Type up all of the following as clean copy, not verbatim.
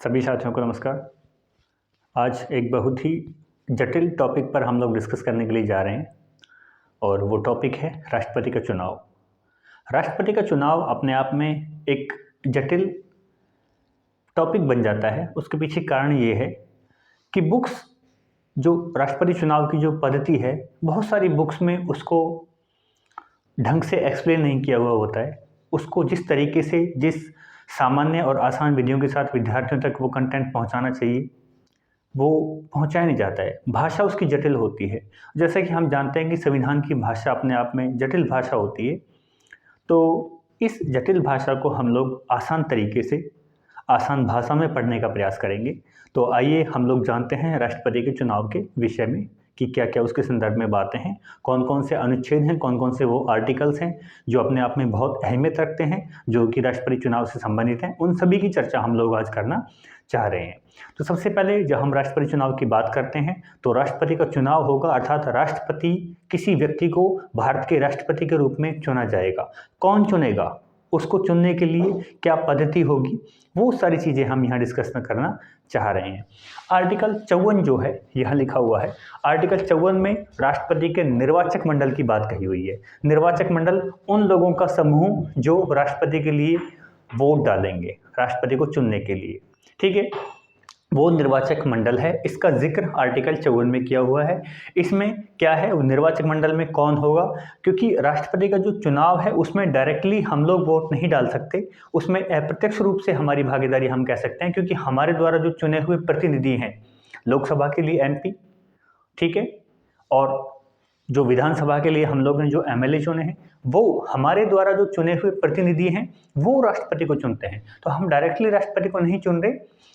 सभी साथियों को नमस्कार। आज एक बहुत ही जटिल टॉपिक पर हम लोग डिस्कस करने के लिए जा रहे हैं और वो टॉपिक है राष्ट्रपति का चुनाव। राष्ट्रपति का चुनाव अपने आप में एक जटिल टॉपिक बन जाता है। उसके पीछे कारण ये है कि बुक्स जो राष्ट्रपति चुनाव की जो पद्धति है, बहुत सारी बुक्स में उसको ढंग से एक्सप्लेन नहीं किया हुआ होता है। उसको जिस तरीके से, जिस सामान्य और आसान विधियों के साथ विद्यार्थियों तक वो कंटेंट पहुंचाना चाहिए, वो पहुंचाया नहीं जाता है। भाषा उसकी जटिल होती है। जैसे कि हम जानते हैं कि संविधान की भाषा अपने आप में जटिल भाषा होती है। तो इस जटिल भाषा को हम लोग आसान तरीके से, आसान भाषा में पढ़ने का प्रयास करेंगे। तो आइए हम लोग जानते हैं राष्ट्रपति के चुनाव के विषय में कि क्या क्या उसके संदर्भ में बातें हैं, कौन कौन से अनुच्छेद हैं, कौन कौन से वो आर्टिकल्स हैं जो अपने आप में बहुत अहमियत रखते हैं, जो कि राष्ट्रपति चुनाव से संबंधित हैं। उन सभी की चर्चा हम लोग आज करना चाह रहे हैं। तो सबसे पहले जब हम राष्ट्रपति चुनाव की बात करते हैं तो राष्ट्रपति का चुनाव होगा, अर्थात राष्ट्रपति किसी व्यक्ति को भारत के राष्ट्रपति के रूप में चुना जाएगा। कौन चुनेगा, उसको चुनने के लिए क्या पद्धति होगी, वो सारी चीज़ें हम यहाँ डिस्कस में करना चाह रहे हैं। आर्टिकल 54 जो है यहाँ लिखा हुआ है, आर्टिकल 54 में राष्ट्रपति के निर्वाचक मंडल की बात कही हुई है। निर्वाचक मंडल उन लोगों का समूह जो राष्ट्रपति के लिए वोट डालेंगे, राष्ट्रपति को चुनने के लिए, ठीक है, वो निर्वाचक मंडल है। इसका जिक्र आर्टिकल 54 में किया हुआ है। इसमें क्या है, वो निर्वाचक मंडल में कौन होगा, क्योंकि राष्ट्रपति का जो चुनाव है उसमें डायरेक्टली हम लोग वोट नहीं डाल सकते, उसमें अप्रत्यक्ष रूप से हमारी भागीदारी हम कह सकते हैं, क्योंकि हमारे द्वारा जो चुने हुए प्रतिनिधि हैं, लोकसभा के लिए MP, ठीक है, और जो विधानसभा के लिए हम लोग ने जो MLA चुने हैं, वो हमारे द्वारा जो चुने हुए प्रतिनिधि हैं वो राष्ट्रपति को चुनते हैं। तो हम डायरेक्टली राष्ट्रपति को नहीं चुन रहे,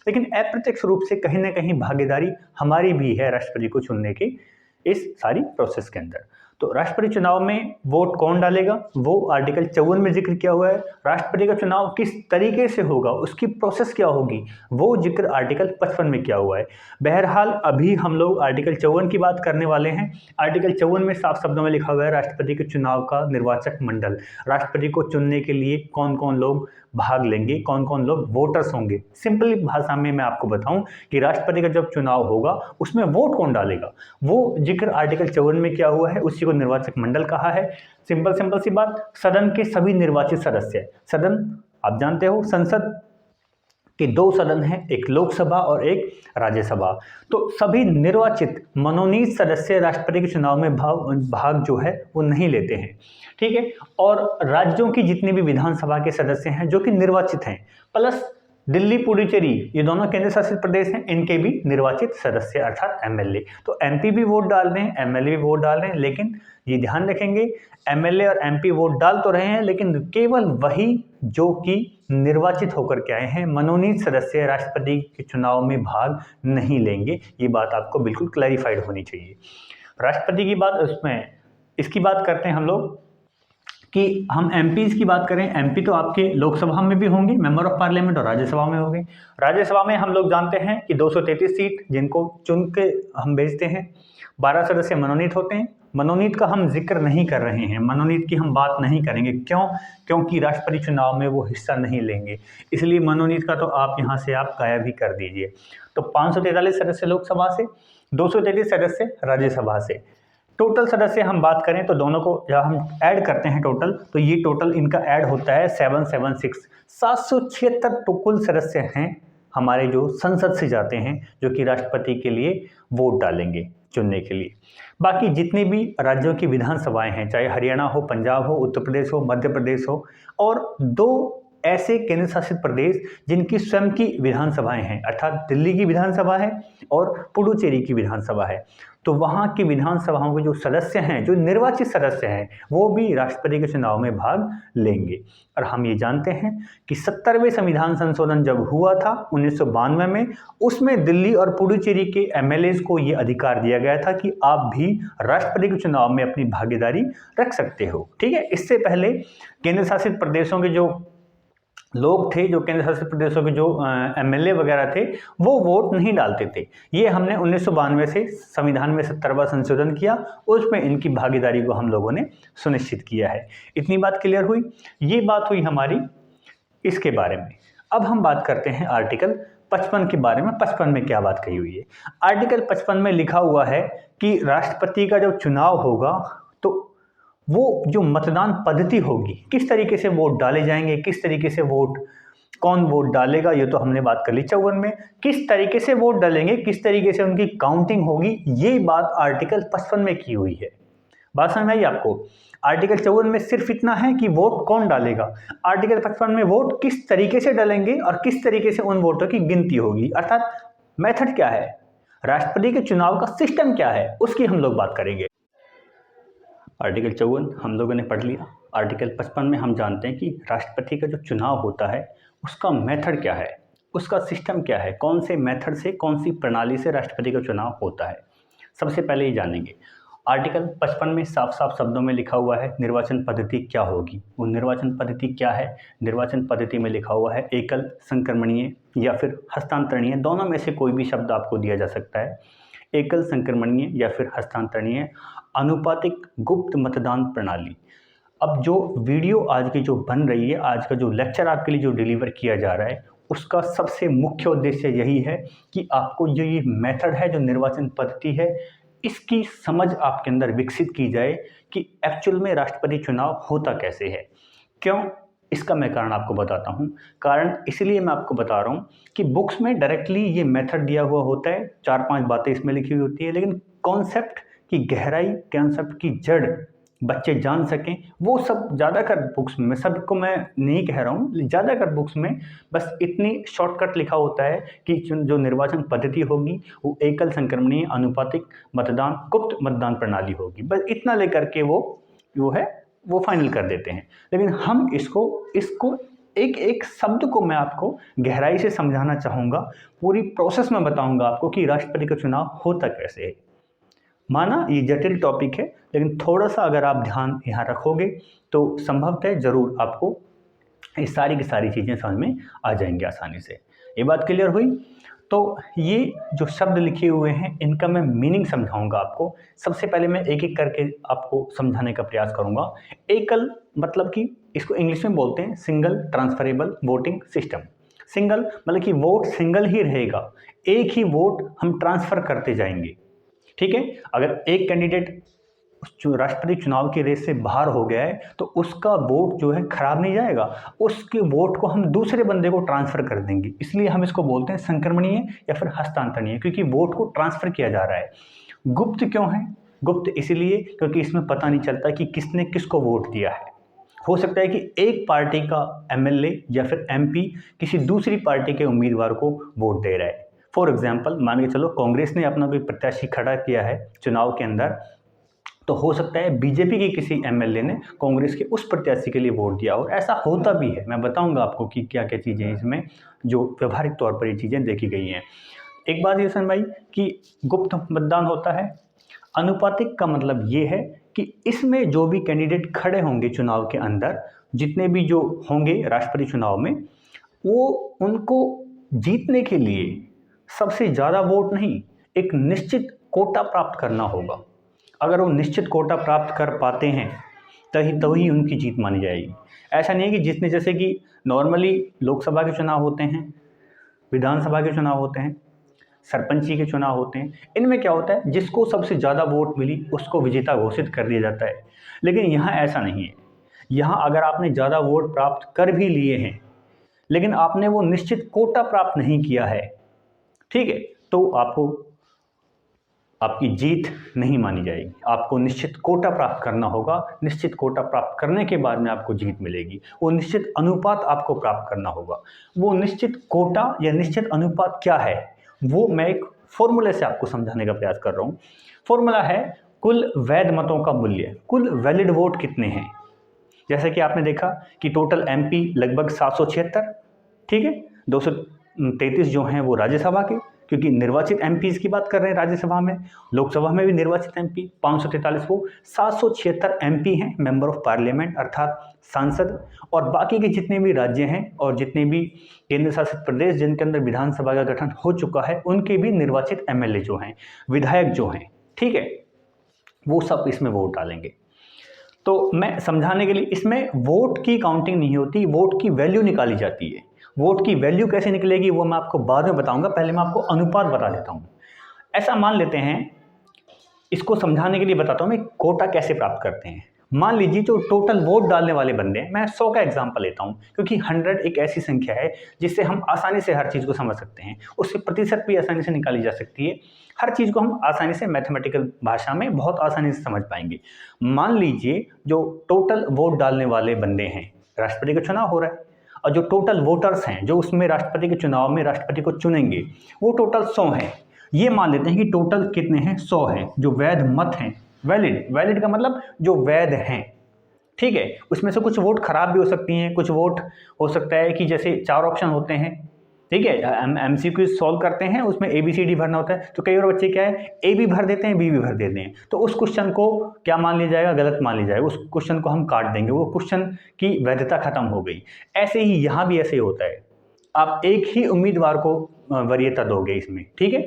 लेकिन अप्रत्यक्ष रूप से कहीं ना कहीं भागीदारी हमारी भी है राष्ट्रपति को चुनने की इस सारी प्रोसेस के अंदर। तो राष्ट्रपति चुनाव में वोट कौन डालेगा, वो आर्टिकल 54 में जिक्र किया हुआ है। राष्ट्रपति का चुनाव किस तरीके से होगा, उसकी प्रोसेस क्या होगी, वो जिक्र आर्टिकल 55 में किया हुआ है। बहरहाल अभी हम लोग आर्टिकल 54 की बात करने वाले हैं। आर्टिकल 54 में साफ शब्दों में लिखा हुआ है राष्ट्रपति के चुनाव का निर्वाचक मंडल, राष्ट्रपति को चुनने के लिए कौन कौन लोग भाग लेंगे, कौन कौन लोग वोटर्स होंगे। सिंपल भाषा में मैं आपको बताऊं कि राष्ट्रपति का जब चुनाव होगा उसमें वोट कौन डालेगा, वो जिक्र आर्टिकल 54 में किया हुआ है, उसी को निर्वाचक मंडल कहा है। सिंपल सी बात, सदन के सभी निर्वाचित सदस्य, सदन आप जानते हो संसद के 2 सदन हैं, एक लोकसभा और एक राज्यसभा। तो सभी निर्वाचित मनोनीत सदस्य राष्ट्रपति के चुनाव में भाग जो है वो नहीं लेते हैं, ठीक है। और राज्यों की जितनी भी विधानसभा के सदस्य हैं जो कि निर्वाचित हैं, प्लस दिल्ली पुडुचेरी, ये दोनों केंद्र शासित प्रदेश हैं, इनके भी निर्वाचित सदस्य अर्थात MLA। तो MP भी वोट डाल रहे हैं, MLA भी वोट डाल रहे हैं, लेकिन ये ध्यान रखेंगे MLA और MP वोट डाल तो रहे हैं, लेकिन केवल वही जो कि निर्वाचित होकर के आए हैं, मनोनीत सदस्य राष्ट्रपति के चुनाव में भाग नहीं लेंगे। ये बात आपको बिल्कुल क्लैरिफाइड होनी चाहिए। राष्ट्रपति की बात, उसमें इसकी बात करते हैं हम लोग कि हम MPs की बात करें। MP तो आपके लोकसभा में भी होंगे, मेंबर ऑफ पार्लियामेंट, और राज्यसभा में होंगे। राज्यसभा में हम लोग जानते हैं कि 233 सीट जिनको चुन के हम भेजते हैं, 12 सदस्य मनोनीत होते हैं। मनोनीत का हम जिक्र नहीं कर रहे हैं, मनोनीत की हम बात नहीं करेंगे। क्यों? क्योंकि राष्ट्रपति चुनाव में वो हिस्सा नहीं लेंगे, इसलिए मनोनीत का तो आप यहाँ से आप गायब ही कर दीजिए। तो 543 सदस्य लोकसभा से, 233 सदस्य राज्यसभा से। टोटल सदस्य हम बात करें तो दोनों को जब हम ऐड करते हैं टोटल, तो ये टोटल इनका ऐड होता है 776, 776 तो कुल सदस्य हैं हमारे जो संसद से जाते हैं, जो कि राष्ट्रपति के लिए वोट डालेंगे चुनने के लिए। बाकी जितनी भी राज्यों की विधानसभाएं हैं, चाहे हरियाणा हो, पंजाब हो, उत्तर प्रदेश हो, मध्य प्रदेश हो, और 2 ऐसे केंद्र शासित प्रदेश जिनकी स्वयं की विधानसभाएं हैं, अर्थात दिल्ली की विधानसभा है और पुडुचेरी की विधानसभा है। तो वहाँ की विधानसभाओं के जो सदस्य हैं, जो निर्वाचित सदस्य हैं, वो भी राष्ट्रपति के चुनाव में भाग लेंगे। और हम ये जानते हैं कि 70वें संविधान संशोधन जब हुआ था 1992 में, उसमें दिल्ली और पुडुचेरी के MLAs को ये अधिकार दिया गया था कि आप भी राष्ट्रपति के चुनाव में अपनी भागीदारी रख सकते हो, ठीक है। इससे पहले केंद्र शासित प्रदेशों के जो लोग थे, जो केंद्र शासित प्रदेशों के जो MLA वगैरह थे, वो वोट नहीं डालते थे। ये हमने 1992 से संविधान में 70वां संशोधन किया, उसमें इनकी भागीदारी को हम लोगों ने सुनिश्चित किया है। इतनी बात क्लियर हुई। ये बात हुई हमारी इसके बारे में। अब हम बात करते हैं आर्टिकल 55 के बारे में। 55 में क्या बात कही हुई है? आर्टिकल 55 में लिखा हुआ है कि राष्ट्रपति का जब चुनाव होगा तो वो जो मतदान पद्धति होगी, किस तरीके से वोट डाले जाएंगे, किस तरीके से कौन वोट डालेगा, ये तो हमने बात कर ली 54 में। किस तरीके से वोट डालेंगे, किस तरीके से उनकी काउंटिंग होगी, ये बात आर्टिकल 55 में की हुई है। बात समझ में आई आपको? आर्टिकल 54 में सिर्फ इतना है कि वोट कौन डालेगा। आर्टिकल 55 में वोट किस तरीके से डालेंगे और किस तरीके से उन वोटों की गिनती होगी, अर्थात मेथड क्या है, राष्ट्रपति के चुनाव का सिस्टम क्या है, उसकी हम लोग बात करेंगे। आर्टिकल 54 हम लोगों ने पढ़ लिया। आर्टिकल 55 में हम जानते हैं कि राष्ट्रपति का जो चुनाव होता है उसका मेथड क्या है, उसका सिस्टम क्या है, कौन से मेथड से, कौन सी प्रणाली से राष्ट्रपति का चुनाव होता है। सबसे पहले ये जानेंगे। आर्टिकल 55 में साफ साफ शब्दों में लिखा हुआ है निर्वाचन पद्धति क्या होगी। वो निर्वाचन पद्धति क्या है? निर्वाचन पद्धति में लिखा हुआ है एकल, संक्रमणीय या फिर हस्तांतरणीय, दोनों में से कोई भी शब्द आपको दिया जा सकता है। एकल, संक्रमणीय या फिर हस्तांतरणीय, अनुपातिक गुप्त मतदान प्रणाली। अब जो वीडियो आज की जो बन रही है, आज का जो लेक्चर आपके लिए जो डिलीवर किया जा रहा है, उसका सबसे मुख्य उद्देश्य यही है कि आपको जो ये मेथड है, जो निर्वाचन पद्धति है, इसकी समझ आपके अंदर विकसित की जाए कि एक्चुअल में राष्ट्रपति चुनाव होता कैसे है। क्यों? इसका मैं कारण आपको बताता हूँ। कारण इसलिए मैं आपको बता रहा हूँ कि बुक्स में डायरेक्टली ये मेथड दिया हुआ होता है, 4-5 बातें इसमें लिखी हुई होती है, लेकिन कॉन्सेप्ट की गहराई, कॉन्सेप्ट की जड़ बच्चे जान सकें, वो सब ज़्यादातर बुक्स में, सबको मैं नहीं कह रहा हूँ, ज़्यादातर बुक्स में बस इतनी शॉर्टकट लिखा होता है कि जो निर्वाचन पद्धति होगी वो एकल, संक्रमणीय, अनुपातिक मतदान, गुप्त मतदान प्रणाली होगी, बस इतना लेकर के वो फाइनल कर देते हैं। लेकिन हम इसको एक एक शब्द को मैं आपको गहराई से समझाना चाहूँगा, पूरी प्रोसेस में बताऊँगा आपको कि राष्ट्रपति का चुनाव होता कैसे है। माना ये जटिल टॉपिक है, लेकिन थोड़ा सा अगर आप ध्यान यहाँ रखोगे तो संभवतः ज़रूर आपको ये सारी की सारी चीज़ें समझ में आ जाएंगी आसानी से। ये बात क्लियर हुई? तो ये जो शब्द लिखे हुए हैं इनका मैं मीनिंग समझाऊंगा आपको। सबसे पहले मैं एक एक करके आपको समझाने का प्रयास करूंगा। एकल मतलब कि इसको इंग्लिश में बोलते हैं single transferable voting system. Single मतलब कि वोट सिंगल ही रहेगा, एक ही वोट हम ट्रांसफ़र करते जाएंगे। ठीक है? अगर एक कैंडिडेट राष्ट्रपति चुनाव की रेस से बाहर हो गया है तो उसका वोट जो है खराब नहीं जाएगा, उसके वोट को हम दूसरे बंदे को ट्रांसफ़र कर देंगे। इसलिए हम इसको बोलते हैं संक्रमणीय या फिर हस्तांतरणीय, क्योंकि वोट को ट्रांसफ़र किया जा रहा है। गुप्त क्यों है? गुप्त इसलिए क्योंकि इसमें पता नहीं चलता कि किसने किसको वोट दिया है। हो सकता है कि एक पार्टी का एमएलए या फिर एमपी किसी दूसरी पार्टी के उम्मीदवार को वोट दे रहा है। फॉर एग्जाम्पल मान के चलो कांग्रेस ने अपना कोई प्रत्याशी खड़ा किया है चुनाव के अंदर, तो हो सकता है बीजेपी के किसी एमएलए ने कांग्रेस के उस प्रत्याशी के लिए वोट दिया हो। ऐसा होता भी है, मैं बताऊंगा आपको कि क्या क्या चीज़ें इसमें जो व्यवहारिक तौर पर ये चीज़ें देखी गई हैं। एक बात ये समझ भाई कि गुप्त मतदान होता है। अनुपातिक का मतलब ये है कि इसमें जो भी कैंडिडेट खड़े होंगे चुनाव के अंदर, जितने भी जो होंगे राष्ट्रपति चुनाव में, वो उनको जीतने के लिए सबसे ज़्यादा वोट नहीं, एक निश्चित कोटा प्राप्त करना होगा। अगर वो निश्चित कोटा प्राप्त कर पाते हैं तभी उनकी जीत मानी जाएगी। ऐसा नहीं है कि जिसने, जैसे कि नॉर्मली लोकसभा के चुनाव होते हैं, विधानसभा के चुनाव होते हैं, सरपंची के चुनाव होते हैं, इनमें क्या होता है जिसको सबसे ज़्यादा वोट मिली उसको विजेता घोषित कर दिया जाता है। लेकिन यहाँ ऐसा नहीं है। यहाँ अगर आपने ज़्यादा वोट प्राप्त कर भी लिए हैं लेकिन आपने वो निश्चित कोटा प्राप्त नहीं किया है, ठीक है, तो आपकी जीत नहीं मानी जाएगी। आपको निश्चित कोटा प्राप्त करना होगा। निश्चित कोटा प्राप्त करने के बाद में आपको जीत मिलेगी। वो निश्चित अनुपात आपको प्राप्त करना होगा। वो निश्चित कोटा या निश्चित अनुपात क्या है वो मैं एक फॉर्मूले से आपको समझाने का प्रयास कर रहा हूँ। फॉर्मूला है कुल वैध मतों का मूल्य, कुल वैलिड वोट कितने हैं। जैसे कि आपने देखा कि टोटल एमपी लगभग 776, ठीक है, 233 जो हैं वो राज्यसभा के, क्योंकि निर्वाचित एमपीज़ की बात कर रहे हैं राज्यसभा में, लोकसभा में भी निर्वाचित एमपी 543, वो 776 एमपी हैं, मेंबर ऑफ पार्लियामेंट अर्थात सांसद। और बाकी के जितने भी राज्य हैं और जितने भी केंद्र शासित प्रदेश जिनके अंदर विधानसभा का गठन हो चुका है, उनके भी निर्वाचित एमएलए जो हैं, विधायक जो हैं, ठीक है, वो सब इसमें वोट डालेंगे। तो मैं समझाने के लिए, इसमें वोट की काउंटिंग नहीं होती, वोट की वैल्यू निकाली जाती है। वोट की वैल्यू कैसे निकलेगी वो मैं आपको बाद में बताऊंगा, पहले मैं आपको अनुपात बता देता हूँ। ऐसा मान लेते हैं, इसको समझाने के लिए बताता हूँ मैं कोटा कैसे प्राप्त करते हैं। मान लीजिए जो टोटल वोट डालने वाले बंदे हैं, मैं 100 का एग्जांपल लेता हूँ क्योंकि 100 एक ऐसी संख्या है जिससे हम आसानी से हर चीज़ को समझ सकते हैं, उससे प्रतिशत भी आसानी से निकाली जा सकती है, हर चीज़ को हम आसानी से मैथमेटिकल भाषा में बहुत आसानी से समझ पाएंगे। मान लीजिए जो टोटल वोट डालने वाले बंदे हैं, राष्ट्रपति का चुनाव हो रहा है, और जो टोटल वोटर्स हैं जो उसमें राष्ट्रपति के चुनाव में राष्ट्रपति को चुनेंगे वो टोटल 100 हैं। ये मान लेते हैं कि टोटल कितने हैं, 100 हैं जो वैध मत हैं, वैलिड का मतलब जो वैध हैं, ठीक है। उसमें से कुछ वोट खराब भी हो सकती हैं, कुछ वोट हो सकता है कि जैसे 4 ऑप्शन होते हैं, ठीक है, MCQ सॉल्व करते हैं, उसमें ABCD भरना होता है, तो कई बार बच्चे क्या है A भी भर देते हैं B भी भर देते हैं, तो उस क्वेश्चन को क्या मान लिया जाएगा, गलत मान लिया जाएगा, उस क्वेश्चन को हम काट देंगे, वो क्वेश्चन की वैधता खत्म हो गई। ऐसे ही यहाँ भी ऐसे ही होता है, आप एक ही उम्मीदवार को वरीयता दोगे इसमें, ठीक है।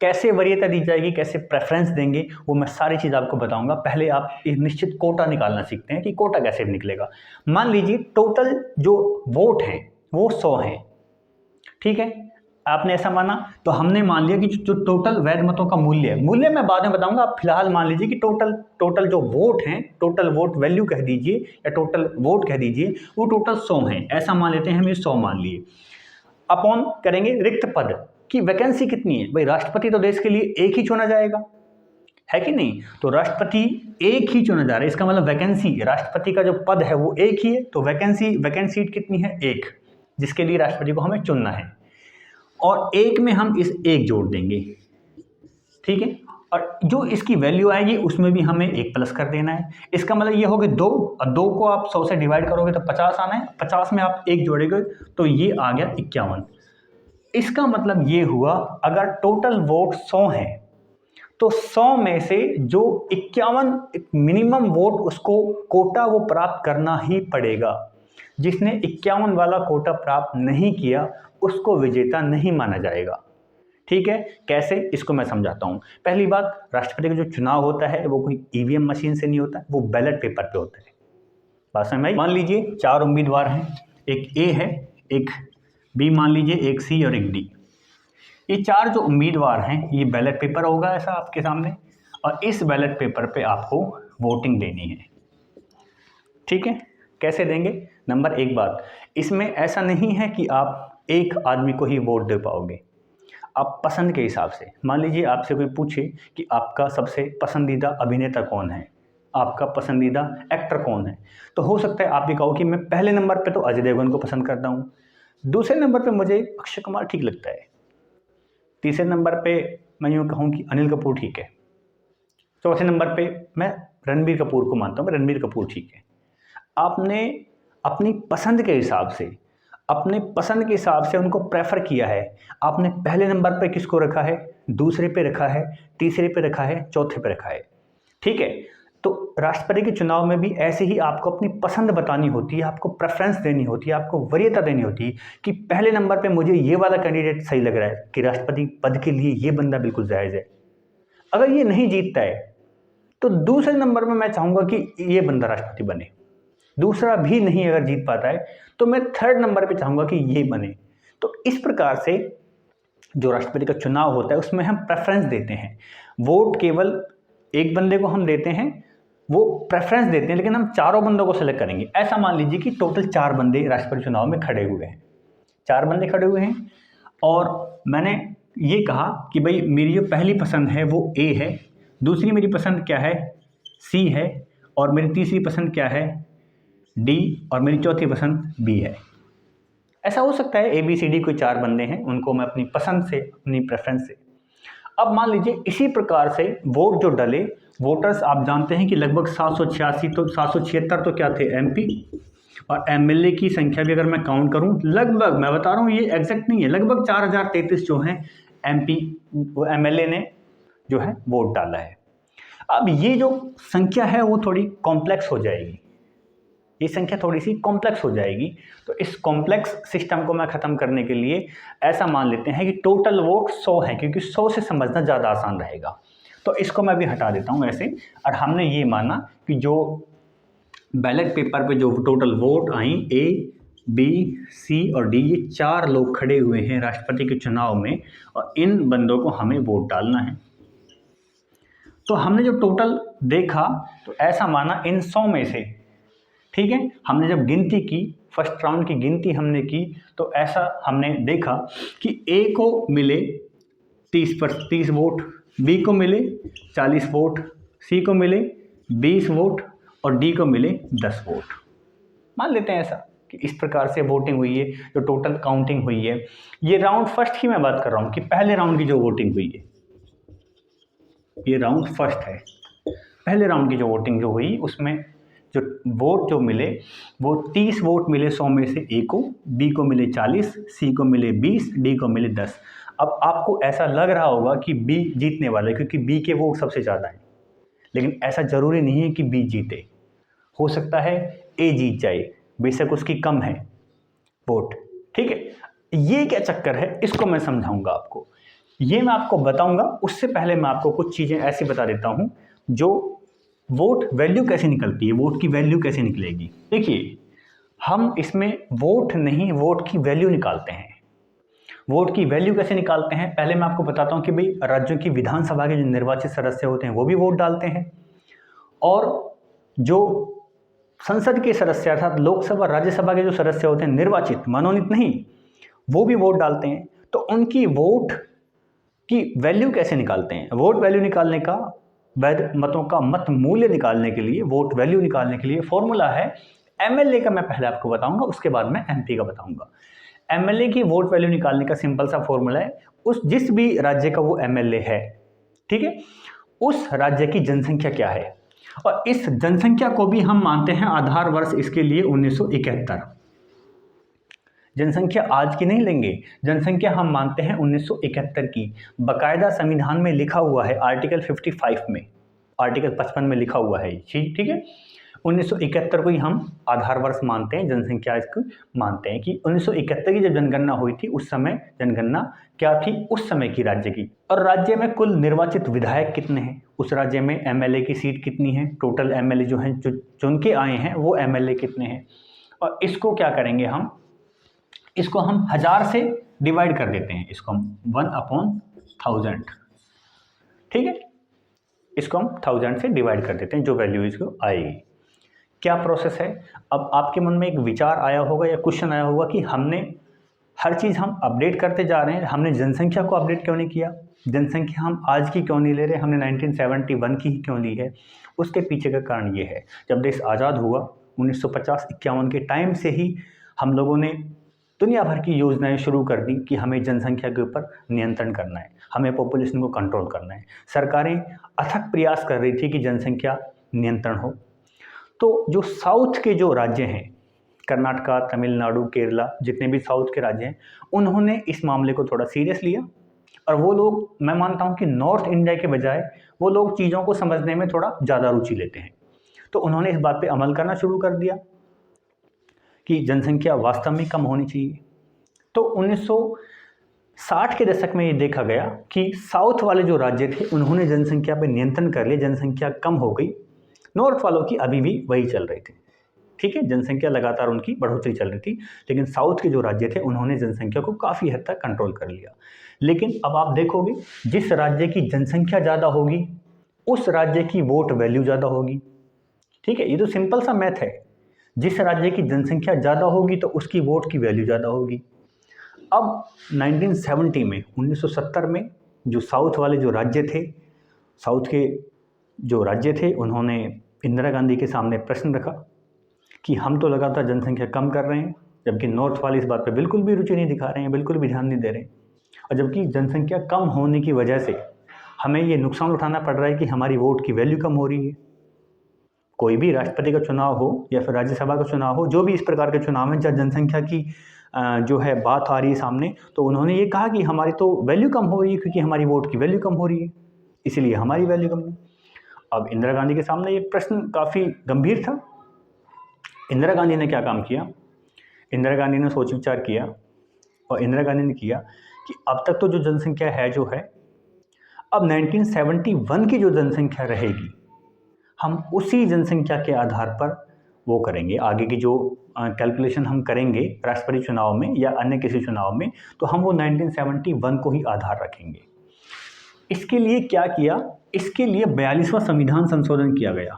कैसे वरीयता दी जाएगी, कैसे प्रेफरेंस देंगे, वो मैं सारी चीज़ आपको बताऊंगा। पहले आप एक निश्चित कोटा निकालना सीखते हैं कि कोटा कैसे निकलेगा। मान लीजिए टोटल जो वोट हैं वो 100 हैं, ठीक है, आपने ऐसा माना, तो हमने मान लिया कि जो टोटल वैध मतों का मूल्य है, मूल्य मैं बाद में बताऊंगा, आप फिलहाल मान लीजिए कि टोटल जो वोट हैं, टोटल वोट वैल्यू कह दीजिए या टोटल वोट कह दीजिए, वो टोटल 100 हैं, ऐसा मान लेते हैं, हम ये 100 मान लिए। अपॉन करेंगे रिक्त पद की वैकेंसी कितनी है, भाई राष्ट्रपति तो देश के लिए एक ही चुना जाएगा, है कि नहीं, तो राष्ट्रपति एक ही चुना जा रहा है, इसका मतलब वैकेंसी, राष्ट्रपति का जो पद है वो एक ही है, तो वैकेंट सीट कितनी है, एक, जिसके लिए राष्ट्रपति को हमें चुनना है, और एक में हम इस एक जोड़ देंगे, ठीक है, और जो इसकी वैल्यू आएगी उसमें भी हमें एक प्लस कर देना है। इसका मतलब ये हो गया 2, और 2 को आप 100 से डिवाइड करोगे तो 50 आना है, 50 में आप एक जोड़ेंगे तो ये आ गया 51। इसका मतलब ये हुआ अगर टोटल वोट 100 हैं तो 100 में से जो 51 मिनिमम वोट उसको कोटा वो प्राप्त करना ही पड़ेगा। जिसने 51 वाला कोटा प्राप्त नहीं किया उसको विजेता नहीं माना जाएगा, ठीक है। कैसे, इसको मैं समझाता हूँ। पहली बात, राष्ट्रपति का जो चुनाव होता है वो कोई EVM मशीन से नहीं होता, वो बैलेट पेपर पे होता है। बात समझ में आई? मान लीजिए 4 उम्मीदवार हैं, एक A है, एक B मान लीजिए, एक C और एक D। ये 4 जो उम्मीदवार हैं, ये बैलेट पेपर होगा ऐसा आपके सामने, और इस बैलेट पेपर पे आपको वोटिंग देनी है, ठीक है। कैसे देंगे, नंबर 1 बात, इसमें ऐसा नहीं है कि आप एक आदमी को ही वोट दे पाओगे, आप पसंद के हिसाब से। मान लीजिए आपसे कोई पूछे कि आपका सबसे पसंदीदा अभिनेता कौन है, आपका पसंदीदा एक्टर कौन है, तो हो सकता है आप ये कहो कि मैं पहले नंबर पे तो अजय देवगन को पसंद करता हूँ, दूसरे नंबर पे मुझे अक्षय कुमार ठीक लगता है, तीसरे नंबर पे मैं यूँ कहूँ कि अनिल कपूर ठीक है, चौथे नंबर पे मैं रणबीर कपूर को मानता हूँ, रणबीर कपूर ठीक है। आपने अपनी पसंद के हिसाब से, अपने पसंद के हिसाब से उनको प्रेफर किया है। आपने पहले नंबर पे किसको रखा है, दूसरे पे रखा है, तीसरे पे रखा है, चौथे पे रखा है, ठीक है। तो राष्ट्रपति के चुनाव में भी ऐसे ही आपको अपनी पसंद बतानी होती है, आपको प्रेफरेंस देनी होती है, आपको वरीयता देनी होती है कि पहले नंबर पे मुझे ये वाला कैंडिडेट सही लग रहा है कि राष्ट्रपति पद के लिए ये बंदा बिल्कुल जायज़ है। अगर ये नहीं जीतता है तो दूसरे नंबर में मैं चाहूँगा कि ये बंदा राष्ट्रपति बने, दूसरा भी नहीं अगर जीत पाता है तो मैं थर्ड नंबर पे चाहूँगा कि ये बने। तो इस प्रकार से जो राष्ट्रपति का चुनाव होता है उसमें हम प्रेफरेंस देते हैं, वोट केवल एक बंदे को हम देते हैं, वो प्रेफरेंस देते हैं, लेकिन हम चारों बंदों को सेलेक्ट करेंगे। ऐसा मान लीजिए कि टोटल 4 बंदे राष्ट्रपति चुनाव में खड़े हुए हैं, 4 बंदे खड़े हुए हैं, और मैंने ये कहा कि भाई मेरी जो पहली पसंद है वो A है, दूसरी मेरी पसंद क्या है, C है, और मेरी तीसरी पसंद क्या है, D, और मेरी चौथी पसंद B है। ऐसा हो सकता है ABCD कोई 4 बंदे हैं, उनको मैं अपनी पसंद से, अपनी प्रेफरेंस से। अब मान लीजिए इसी प्रकार से वोट जो डले, वोटर्स आप जानते हैं कि लगभग 786 तो 776 तो क्या थे MP, और MLA की संख्या भी अगर मैं काउंट करूं, लगभग, मैं बता रहा हूं ये एग्जैक्ट नहीं है, लगभग 4033 जो हैं MP MLA ने जो है वोट डाला है। अब ये जो संख्या है वो थोड़ी कॉम्प्लेक्स हो जाएगी, ये संख्या थोड़ी सी कॉम्प्लेक्स हो जाएगी, तो इस कॉम्प्लेक्स सिस्टम को मैं ख़त्म करने के लिए ऐसा मान लेते हैं कि टोटल वोट 100 है, क्योंकि 100 से समझना ज़्यादा आसान रहेगा। तो इसको मैं भी हटा देता हूँ ऐसे, और हमने ये माना कि जो बैलेट पेपर पे जो टोटल वोट आई A, बी, सी और डी, ये 4 लोग खड़े हुए हैं राष्ट्रपति के चुनाव में और इन बंदों को हमें वोट डालना है। तो हमने जो टोटल देखा तो ऐसा माना इन 100 में से, ठीक है, हमने जब गिनती की, फर्स्ट राउंड की गिनती हमने की, तो ऐसा हमने देखा कि ए को मिले 30 वोट, बी को मिले 40 वोट, सी को मिले 20 वोट और डी को मिले 10 वोट। मान लेते हैं ऐसा कि इस प्रकार से वोटिंग हुई है, जो टोटल काउंटिंग हुई है। ये राउंड फर्स्ट की मैं बात कर रहा हूँ कि पहले राउंड की जो वोटिंग हुई है, ये राउंड फर्स्ट है। पहले राउंड की जो वोटिंग जो हुई उसमें जो वोट जो मिले वो 30 वोट मिले 100 में से ए को, बी को मिले 40, सी को मिले 20, डी को मिले 10। अब आपको ऐसा लग रहा होगा कि बी जीतने वाला है क्योंकि बी के वोट सबसे ज़्यादा हैं, लेकिन ऐसा ज़रूरी नहीं है कि बी जीते। हो सकता है ए जीत जाए, बेशक उसकी कम है वोट, ठीक है। ये क्या चक्कर है, इसको मैं समझाऊंगा आपको, ये मैं आपको बताऊंगा। उससे पहले मैं आपको कुछ चीज़ें ऐसी बता देता हूं जो वोट वैल्यू कैसे निकलती है, वोट की वैल्यू कैसे निकलेगी। देखिए, हम इसमें वोट नहीं, वोट की वैल्यू निकालते हैं। वोट की वैल्यू कैसे निकालते हैं, पहले मैं आपको बताता हूं कि भाई राज्यों की विधानसभा के जो निर्वाचित सदस्य होते हैं वो भी वोट डालते हैं, और जो संसद के सदस्य अर्थात लोकसभा राज्यसभा के जो सदस्य होते हैं निर्वाचित, मनोनीत नहीं, वो भी वोट डालते हैं। तो उनकी वोट की वैल्यू कैसे निकालते हैं, वोट वैल्यू निकालने का, वैध मतों का मत मूल्य निकालने के लिए, वोट वैल्यू निकालने के लिए फॉर्मूला है एमएलए का। मैं पहले आपको बताऊंगा, उसके बाद मैं एमपी का बताऊंगा। एमएलए की वोट वैल्यू निकालने का सिंपल सा फॉर्मूला है, उस जिस भी राज्य का वो एमएलए है, ठीक है, उस राज्य की जनसंख्या क्या है, और इस जनसंख्या को भी हम मानते हैं आधार वर्ष इसके लिए 1971। जनसंख्या आज की नहीं लेंगे, जनसंख्या हम मानते हैं 1971 की। बकायदा संविधान में लिखा हुआ है आर्टिकल 55 में, आर्टिकल 55 में लिखा हुआ है, ठीक है। 1971 को ही हम आधार वर्ष मानते हैं, जनसंख्या इसको मानते हैं कि 1971 की जब जनगणना हुई थी उस समय जनगणना क्या थी, उस समय की राज्य की। और राज्य में कुल निर्वाचित विधायक कितने हैं, उस राज्य में एमएलए की सीट कितनी है, टोटल एमएलए जो हैं जो चुन के आए हैं वो एमएलए कितने हैं। और इसको क्या करेंगे हम, इसको हम 1000 से डिवाइड कर देते हैं, इसको हम 1/1000, ठीक है, इसको हम 1000 से डिवाइड कर देते हैं, जो वैल्यू इसको आएगी। क्या प्रोसेस है, अब आपके मन में एक विचार आया होगा या क्वेश्चन आया होगा कि हमने हर चीज़ हम अपडेट करते जा रहे हैं, हमने जनसंख्या को अपडेट क्यों नहीं किया, जनसंख्या हम आज की क्यों नहीं ले रहे, हमने 1971 की ही क्यों ली है। उसके पीछे का कारण ये है, जब देश आज़ाद हुआ 1950-51 के टाइम से ही हम लोगों ने दुनिया भर की योजनाएं शुरू कर दी कि हमें जनसंख्या के ऊपर नियंत्रण करना है, हमें पॉपुलेशन को कंट्रोल करना है। सरकारें अथक प्रयास कर रही थी कि जनसंख्या नियंत्रण हो। तो जो साउथ के जो राज्य हैं, कर्नाटका, तमिलनाडु, केरला, जितने भी साउथ के राज्य हैं, उन्होंने इस मामले को थोड़ा सीरियस लिया। और वो लोग, मैं मानता हूँ कि नॉर्थ इंडिया के बजाय वो लोग चीज़ों को समझने में थोड़ा ज़्यादा रुचि लेते हैं, तो उन्होंने इस बात पे अमल करना शुरू कर दिया कि जनसंख्या वास्तव में कम होनी चाहिए। तो 1960 के दशक में ये देखा गया कि साउथ वाले जो राज्य थे उन्होंने जनसंख्या पर नियंत्रण कर लिया, जनसंख्या कम हो गई। नॉर्थ वालों की अभी भी वही चल रही थी, ठीक है, जनसंख्या लगातार उनकी बढ़ोतरी चल रही थी, लेकिन साउथ के जो राज्य थे उन्होंने जनसंख्या को काफ़ी हद तक कंट्रोल कर लिया। लेकिन अब आप देखोगे, जिस राज्य की जनसंख्या ज़्यादा होगी उस राज्य की वोट वैल्यू ज़्यादा होगी, ठीक है, ये तो सिंपल सा मैथ है। जिस राज्य की जनसंख्या ज़्यादा होगी तो उसकी वोट की वैल्यू ज़्यादा होगी। अब 1970 में, 1970 में जो साउथ वाले जो राज्य थे, साउथ के जो राज्य थे, उन्होंने इंदिरा गांधी के सामने प्रश्न रखा कि हम तो लगातार जनसंख्या कम कर रहे हैं, जबकि नॉर्थ वाले इस बात पे बिल्कुल भी रुचि नहीं दिखा रहे हैं, बिल्कुल भी ध्यान नहीं दे रहे हैं, और जबकि जनसंख्या कम होने की वजह से हमें ये नुकसान उठाना पड़ रहा है कि हमारी वोट की वैल्यू कम हो रही है। कोई भी राष्ट्रपति का चुनाव हो या फिर राज्यसभा का चुनाव हो, जो भी इस प्रकार के चुनाव हैं जहाँ जनसंख्या की जो है बात आ रही है सामने, तो उन्होंने ये कहा कि हमारी तो वैल्यू कम हो रही है क्योंकि हमारी वोट की वैल्यू कम हो रही है, इसीलिए हमारी वैल्यू कम है। अब इंदिरा गांधी के सामने ये प्रश्न काफ़ी गंभीर था। इंदिरा गांधी ने क्या काम किया, इंदिरा गांधी ने सोच विचार किया और इंदिरा गांधी ने किया कि अब तक तो जो जनसंख्या है जो है, अब 1971 की जो जनसंख्या रहेगी हम उसी जनसंख्या के आधार पर वो करेंगे, आगे की जो कैलकुलेशन हम करेंगे राष्ट्रपति चुनाव में या अन्य किसी चुनाव में, तो हम वो 1971 को ही आधार रखेंगे। इसके लिए क्या किया, इसके लिए 42वां संविधान संशोधन किया गया।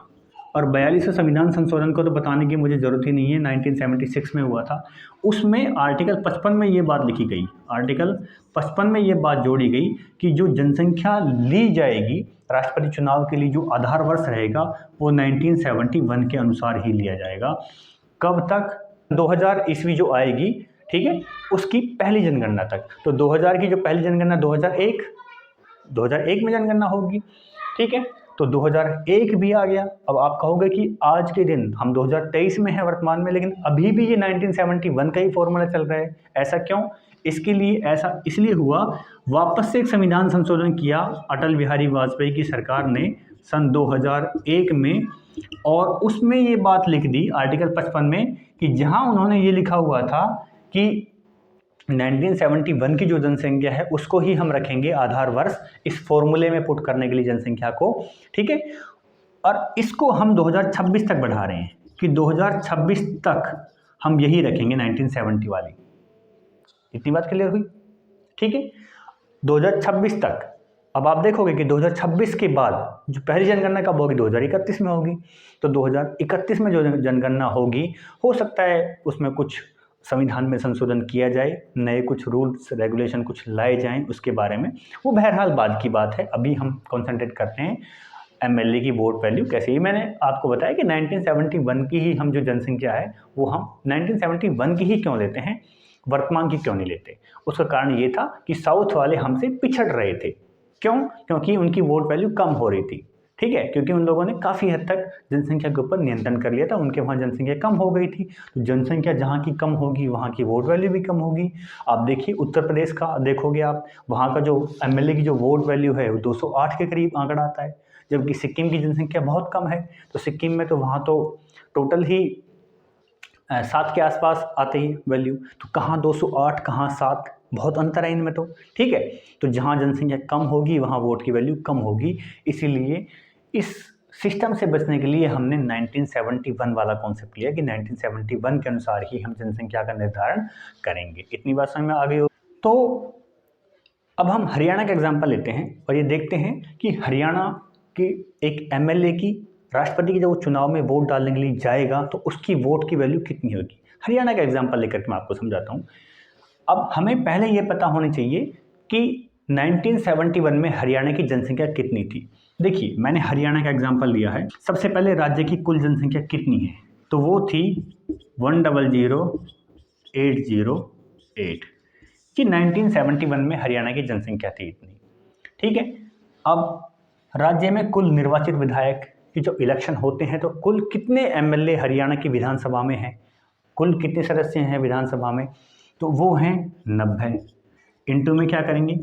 और 42वें संविधान संशोधन को तो बताने की मुझे ज़रूरत ही नहीं है, 1976 में हुआ था। उसमें आर्टिकल 55 में ये बात लिखी गई, आर्टिकल 55 में ये बात जोड़ी गई कि जो जनसंख्या ली जाएगी राष्ट्रपति चुनाव के लिए, जो आधार वर्ष रहेगा वो 1971 के अनुसार ही लिया जाएगा। कब तक? 2000 ईस्वी जो आएगी, ठीक है, उसकी पहली जनगणना तक। तो 2000 की जो पहली जनगणना 2001 में जनगणना होगी, ठीक है। तो 2001 भी आ गया। अब आप कहोगे कि आज के दिन हम 2023 में हैं वर्तमान में, लेकिन अभी भी ये 1971 का ही फॉर्मूला चल रहा है। ऐसा क्यों? इसके लिए ऐसा इसलिए हुआ, वापस से एक संविधान संशोधन किया अटल बिहारी वाजपेयी की सरकार ने सन 2001 में, और उसमें ये बात लिख दी आर्टिकल 55 में कि जहां उन्होंने ये लिखा हुआ था कि 1971 की जो जनसंख्या है उसको ही हम रखेंगे आधार वर्ष इस फॉर्मूले में पुट करने के लिए जनसंख्या को, ठीक है। और इसको हम 2026 तक बढ़ा रहे हैं कि 2026 तक हम यही रखेंगे 1970 वाली। इतनी बात क्लियर हुई, ठीक है। 2026 तक। अब आप देखोगे कि 2026 के बाद जो पहली जनगणना कब होगी? 2031 में होगी। तो 2031 में जो जनगणना होगी, हो सकता है उसमें कुछ संविधान में संशोधन किया जाए, नए कुछ रूल्स रेगुलेशन कुछ लाए जाएं उसके बारे में, वो बहरहाल बाद की बात है। अभी हम कॉन्सेंट्रेट करते हैं एमएलए की वोट वैल्यू कैसे ही। मैंने आपको बताया कि 1971 की ही हम जो जनसंख्या है वो हम 1971 की ही क्यों लेते हैं, वर्तमान की क्यों नहीं लेते। उसका कारण ये था कि साउथ वाले हमसे पिछड़ रहे थे। क्यों? क्योंकि उनकी वोट वैल्यू कम हो रही थी, ठीक है, क्योंकि उन लोगों ने काफ़ी हद तक जनसंख्या के ऊपर नियंत्रण कर लिया था, उनके वहाँ जनसंख्या कम हो गई थी। तो जनसंख्या जहाँ की कम होगी वहाँ की वोट वैल्यू भी कम होगी। आप देखिए उत्तर प्रदेश का देखोगे आप, वहाँ का जो एमएलए की जो वोट वैल्यू है वो 208 के करीब आंकड़ा आता है, जबकि सिक्किम की जनसंख्या बहुत कम है। तो सिक्किम में तो वहाँ तो टोटल ही 7 के आसपास आते ही वैल्यू। तो कहाँ 208 कहाँ 7, बहुत अंतर है इनमें तो, ठीक है। तो जहाँ जनसंख्या कम होगी वहाँ वोट की वैल्यू कम होगी। इसीलिए इस सिस्टम से बचने के लिए हमने 1971 वाला कॉन्सेप्ट लिया कि 1971 के अनुसार ही हम जनसंख्या का निर्धारण करेंगे। इतनी बात समझ में आ गई हो? तो अब हम हरियाणा का एग्जाम्पल लेते हैं और ये देखते हैं कि हरियाणा की एक एमएलए की राष्ट्रपति की जब चुनाव में वोट डालने के लिए जाएगा तो उसकी वोट की वैल्यू कितनी होगी। हरियाणा का एग्जाम्पल लेकर के मैं आपको समझाता हूँ। अब हमें पहले ये पता होनी चाहिए कि 1971 में हरियाणा की जनसंख्या कितनी थी। देखिए मैंने हरियाणा का एग्जाम्पल लिया है। सबसे पहले राज्य की कुल जनसंख्या कितनी है, तो वो थी 100,808 कि 1971 में हरियाणा की जनसंख्या थी इतनी, ठीक है। अब राज्य में कुल निर्वाचित विधायक की जो इलेक्शन होते हैं तो कुल कितने एमएलए हरियाणा की विधानसभा में हैं, कुल कितने सदस्य हैं विधानसभा में, तो वो हैं 90। इंटू में क्या करेंगे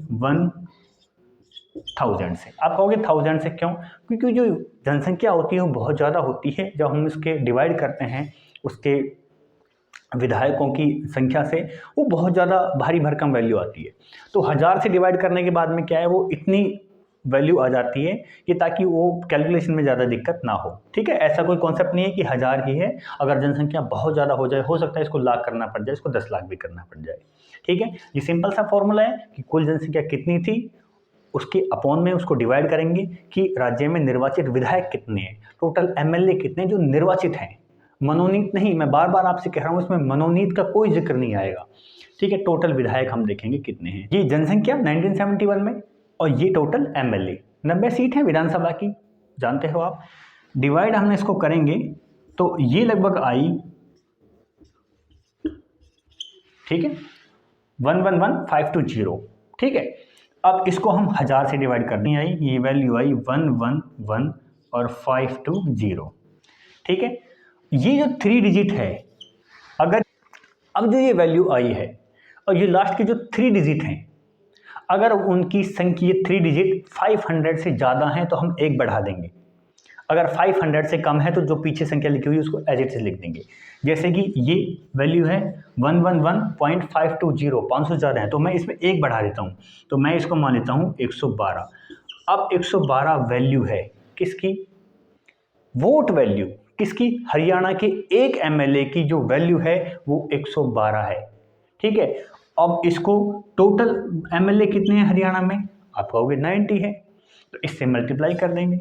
1000 से। आप कहोगे 1000 से क्यों? क्योंकि जो जनसंख्या होती है वो बहुत ज़्यादा होती है। जब हम इसके डिवाइड करते हैं उसके विधायकों की संख्या से, वो बहुत ज़्यादा भारी भरकम वैल्यू आती है। तो 1000 से डिवाइड करने के बाद में क्या है, वो इतनी वैल्यू आ जाती है कि ताकि वो कैलकुलेशन में ज़्यादा दिक्कत ना हो, ठीक है। ऐसा कोई कॉन्सेप्ट नहीं है कि 1000 ही है। अगर जनसंख्या बहुत ज़्यादा हो जाए, हो सकता है इसको लाख करना पड़ जाए, इसको 10 लाख भी करना पड़ जाए, ठीक है। ये सिंपल सा फॉर्मूला है कि कुल जनसंख्या कितनी थी उसके अपॉन में उसको डिवाइड करेंगे कि राज्य में निर्वाचित विधायक कितने हैं, टोटल एमएलए कितने जो निर्वाचित हैं, मनोनीत नहीं। मैं बार बार आपसे कह रहा हूँ इसमें मनोनीत का कोई जिक्र नहीं आएगा, ठीक है। टोटल विधायक हम देखेंगे कितने हैं। ये जनसंख्या 1971 में और ये टोटल एमएलए 90 सीट है विधानसभा की, जानते हो आप। डिवाइड हमने इसको करेंगे तो ये लगभग आई, ठीक है, 111520, ठीक है। अब इसको हम 1000 से डिवाइड करनी आई, ये वैल्यू आई 111 और 520, ठीक है। ये जो 3 डिजिट है, अगर अब जो ये वैल्यू आई है और ये लास्ट के जो 3 डिजिट हैं, अगर उनकी संख्या 3 डिजिट 500 से ज़्यादा हैं तो हम 1 बढ़ा देंगे। अगर 500 से कम है तो जो पीछे संख्या लिखी हुई है उसको एज इट इज लिख देंगे। जैसे कि ये वैल्यू है 111.520, 500 ज़्यादा है तो मैं इसमें 1 बढ़ा देता हूँ, तो मैं इसको मान लेता हूँ 112। अब 112 वैल्यू है किसकी? वोट वैल्यू, किसकी? हरियाणा के एक एमएलए की जो वैल्यू है वो 112 है। ठीक है, अब इसको टोटल एमएलए कितने हैं हरियाणा में? आप कहोगे 90 है, तो इससे मल्टीप्लाई कर देंगे।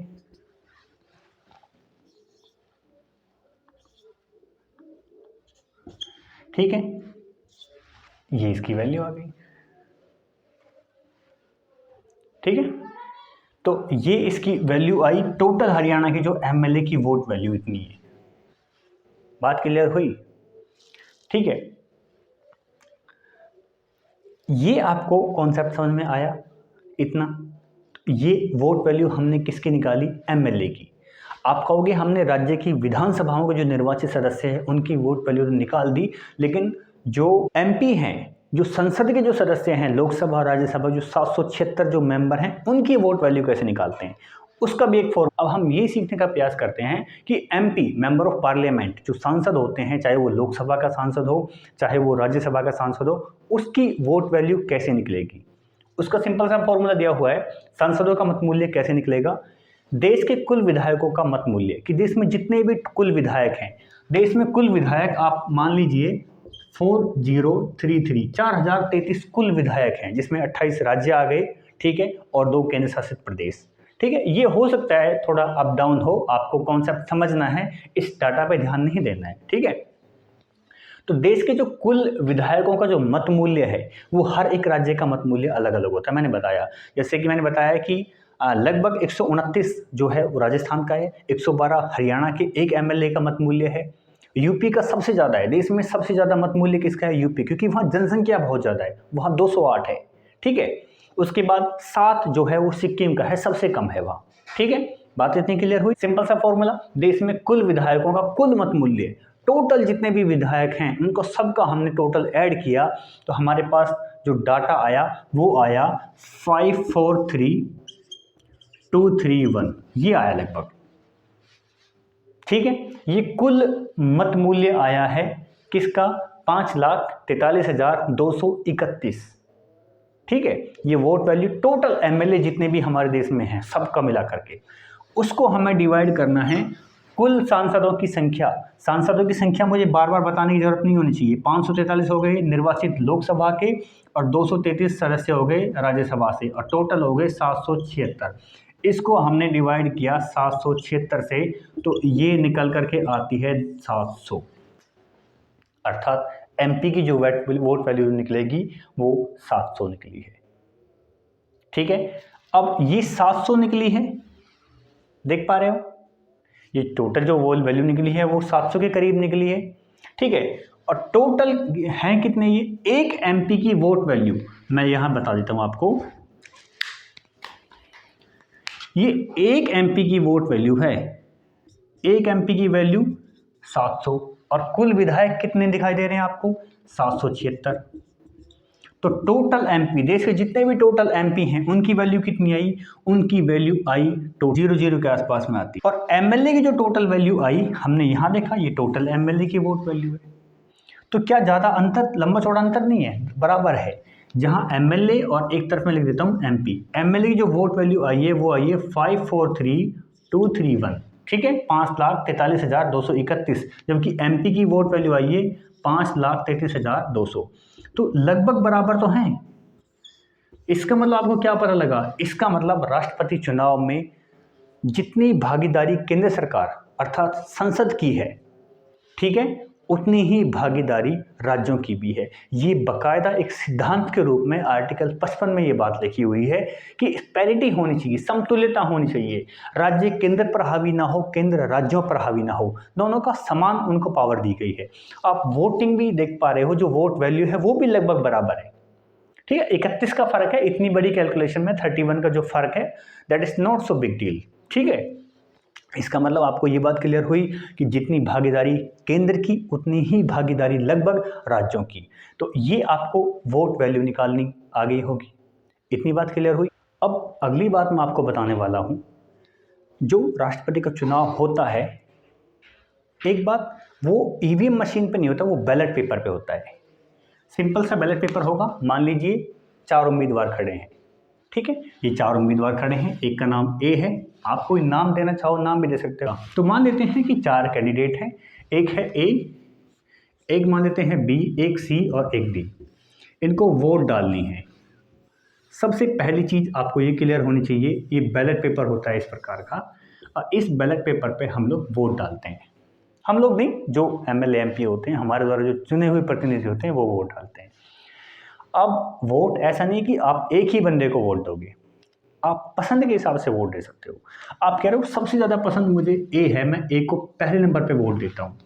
ठीक है, ये इसकी वैल्यू आ गई। ठीक है, तो ये इसकी वैल्यू आई, टोटल हरियाणा की जो एमएलए की वोट वैल्यू इतनी है। बात क्लियर हुई? ठीक है, ये आपको कॉन्सेप्ट समझ में आया इतना? ये वोट वैल्यू हमने किसकी निकाली? एमएलए की। आप कहोगे हमने राज्य की विधानसभाओं के जो निर्वाचित सदस्य हैं उनकी वोट वैल्यू तो निकाल दी, लेकिन जो एमपी हैं, जो संसद के जो सदस्य हैं, लोकसभा राज्यसभा, जो 776 जो मेंबर हैं, उनकी वोट वैल्यू कैसे निकालते हैं उसका भी एक फॉर्म। अब हम ये सीखने का प्रयास करते हैं कि एमपी मेंबर ऑफ पार्लियामेंट जो सांसद होते हैं, चाहे वो लोकसभा का सांसद हो चाहे वो राज्यसभा का सांसद हो, उसकी वोट वैल्यू कैसे निकलेगी। उसका सिंपल सा फॉर्मूला दिया हुआ है। सांसदों का मत मूल्य कैसे निकलेगा? देश के कुल विधायकों का मत मूल्य, कि देश में जितने भी कुल विधायक हैं, देश में कुल विधायक आप मान लीजिए 4033 4033 कुल विधायक हैं, जिसमें 28 राज्य आ गए। ठीक है, और 2 केंद्र शासित प्रदेश। ठीक है, ये हो सकता है थोड़ा अप डाउन हो, आपको कॉन्सेप्ट समझना है, इस डाटा पे ध्यान नहीं देना है। ठीक है, तो देश के जो कुल विधायकों का जो मत मूल्य है वो हर एक राज्य का मत मूल्य अलग अलग होता है। मैंने बताया, जैसे कि मैंने बताया कि लगभग 129 जो है वो राजस्थान का है, 112 हरियाणा के एक एमएलए का मत मूल्य है। यूपी का सबसे ज़्यादा है, देश में सबसे ज़्यादा मत मूल्य किसका है? यूपी, क्योंकि वहाँ जनसंख्या बहुत ज़्यादा है, वहाँ 208 है। ठीक है, उसके बाद 7 जो है वो सिक्किम का है, सबसे कम है वहाँ। ठीक है, बात इतनी क्लियर हुई? सिंपल सा फॉर्मूला, देश में कुल विधायकों का कुल मत मूल्य, टोटल जितने भी विधायक हैं उनको सबका हमने टोटल ऐड किया, तो हमारे पास जो डाटा आया वो आया 543231, ये आया लगभग। ठीक है, ये कुल मत मूल्य आया है किसका? 5,43,231। ठीक है, ये वोट वैल्यू टोटल एमएलए जितने भी हमारे देश में हैं सबका मिला करके, उसको हमें डिवाइड करना है कुल सांसदों की संख्या। सांसदों की संख्या मुझे बार बार बताने की जरूरत नहीं होनी चाहिए। 543 हो गए निर्वाचित लोकसभा के और 233 सदस्य हो गए राज्यसभा से, और टोटल हो गए 776। इसको हमने डिवाइड किया 776 से, तो ये निकल करके आती है 700, अर्थात एमपी की जो वोट वैल्यू निकलेगी वो 700 निकली है। ठीक है, अब ये 700 निकली है, देख पा रहे हो? ये टोटल जो वैल्यू निकली है वो 700 के करीब निकली है। ठीक है, और टोटल हैं कितने? ये एक एमपी की वोट वैल्यू मैं यहां बता देता हूं आपको। ये एक एमपी की वोट वैल्यू है, एक एमपी की वैल्यू 700, और कुल विधायक कितने दिखाई दे रहे हैं आपको? 776। तो टोटल एमपी, देश के जितने भी टोटल एमपी हैं उनकी वैल्यू कितनी आई? उनकी वैल्यू आई तो 00 के आसपास में आती। और एमएलए की जो टोटल वैल्यू आई हमने यहां देखा, ये टोटल एमएलए की वोट वैल्यू है। तो क्या ज़्यादा अंतर, लंबा चौड़ा अंतर नहीं है, बराबर है। जहां एमएलए और एक तरफ में लिख देता हूं एमपी, एमएलए की जो वोट वैल्यू आई है वो आई है 543231। ठीक है, 5,43,231, जबकि एमपी की वोट वैल्यू आई है 5,33,200। तो लगभग बराबर तो हैं। इसका मतलब आपको क्या पता लगा? इसका मतलब राष्ट्रपति चुनाव में जितनी भागीदारी केंद्र सरकार अर्थात संसद की है, ठीक है, उतनी ही भागीदारी राज्यों की भी है। ये बकायदा एक सिद्धांत के रूप में आर्टिकल 55 में ये बात लिखी हुई है कि पैरिटी होनी चाहिए, समतुल्यता होनी चाहिए। राज्य केंद्र पर हावी ना हो, केंद्र राज्यों पर हावी ना हो, दोनों का समान उनको पावर दी गई है। आप वोटिंग भी देख पा रहे हो, जो वोट वैल्यू है वो भी लगभग बराबर है। ठीक है, 31 का फर्क है, इतनी बड़ी कैलकुलेशन में 31 का जो फर्क है that is not so big deal. ठीक है, इसका मतलब आपको ये बात क्लियर हुई कि जितनी भागीदारी केंद्र की उतनी ही भागीदारी लगभग राज्यों की। तो ये आपको वोट वैल्यू निकालनी आ गई होगी, इतनी बात क्लियर हुई। अब अगली बात मैं आपको बताने वाला हूं, जो राष्ट्रपति का चुनाव होता है, एक बात, वो ईवीएम मशीन पे नहीं होता, वो बैलेट पेपर पे होता है। सिंपल सा बैलेट पेपर होगा, मान लीजिए 4 उम्मीदवार खड़े हैं, ठीक है, ये 4 उम्मीदवार खड़े हैं, एक का नाम ए है, आप कोई नाम देना चाहो नाम भी दे सकते हो। तो मान लेते हैं कि 4 कैंडिडेट हैं, एक है ए, एक मान लेते हैं बी, एक सी और एक डी। इनको वोट डालनी है। सबसे पहली चीज़ आपको ये क्लियर होनी चाहिए, ये बैलेट पेपर होता है इस प्रकार का, और इस बैलेट पेपर पे हम लोग वोट डालते हैं। हम लोग नहीं, जो एमएलए एमपी होते हैं हमारे द्वारा जो चुने हुए प्रतिनिधि होते हैं वो वोट डालते हैं। अब वोट ऐसा नहीं कि आप एक ही बंदे को वोट दोगे, आप पसंद के हिसाब से वोट दे सकते हो। आप कह रहे हो सबसे ज़्यादा पसंद मुझे ए है, मैं ए को पहले नंबर पे वोट देता हूँ,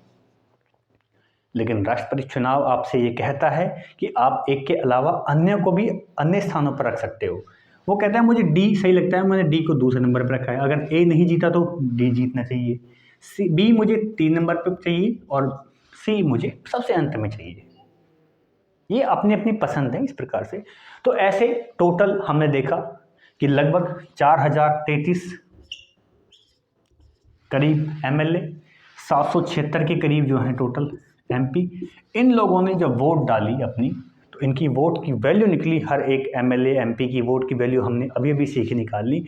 लेकिन राष्ट्रपति चुनाव आपसे ये कहता है कि आप एक के अलावा अन्य को भी अन्य स्थानों पर रख सकते हो। वो कहता है मुझे डी सही लगता है, मैंने डी को दूसरे नंबर पर रखा है, अगर ए नहीं जीता तो डी जीतना चाहिए, सी बी मुझे 3 नंबर पर चाहिए और सी मुझे सबसे अंत में चाहिए। ये अपनी अपनी पसंद है इस प्रकार से। तो ऐसे टोटल हमने देखा कि लगभग 4033 करीब एमएलए, 776 के करीब जो हैं टोटल एमपी। इन लोगों ने जब वोट डाली अपनी, तो इनकी वोट की वैल्यू निकली, हर एक एमएलए एमपी की वोट की वैल्यू हमने अभी अभी सीख निकाल ली।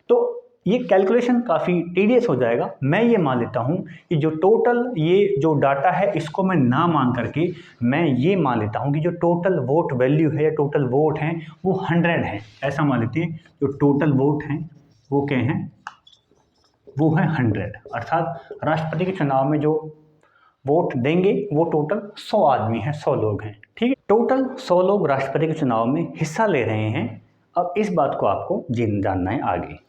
तो ये कैलकुलेशन काफ़ी टीडियस हो जाएगा। मैं ये मान लेता हूँ कि जो टोटल ये जो डाटा है इसको मैं ना मान करके मैं ये मान लेता हूँ कि जो टोटल वोट वैल्यू है या टोटल वोट हैं वो 100 है। ऐसा मान लेते हैं जो टोटल वोट हैं वो क्या हैं, वो है 100। अर्थात राष्ट्रपति के चुनाव में जो वोट देंगे वो टोटल 100 आदमी हैं, 100 लोग हैं। ठीक है, टोटल 100 लोग राष्ट्रपति के चुनाव में हिस्सा ले रहे हैं। अब इस बात को आपको जानना है आगे।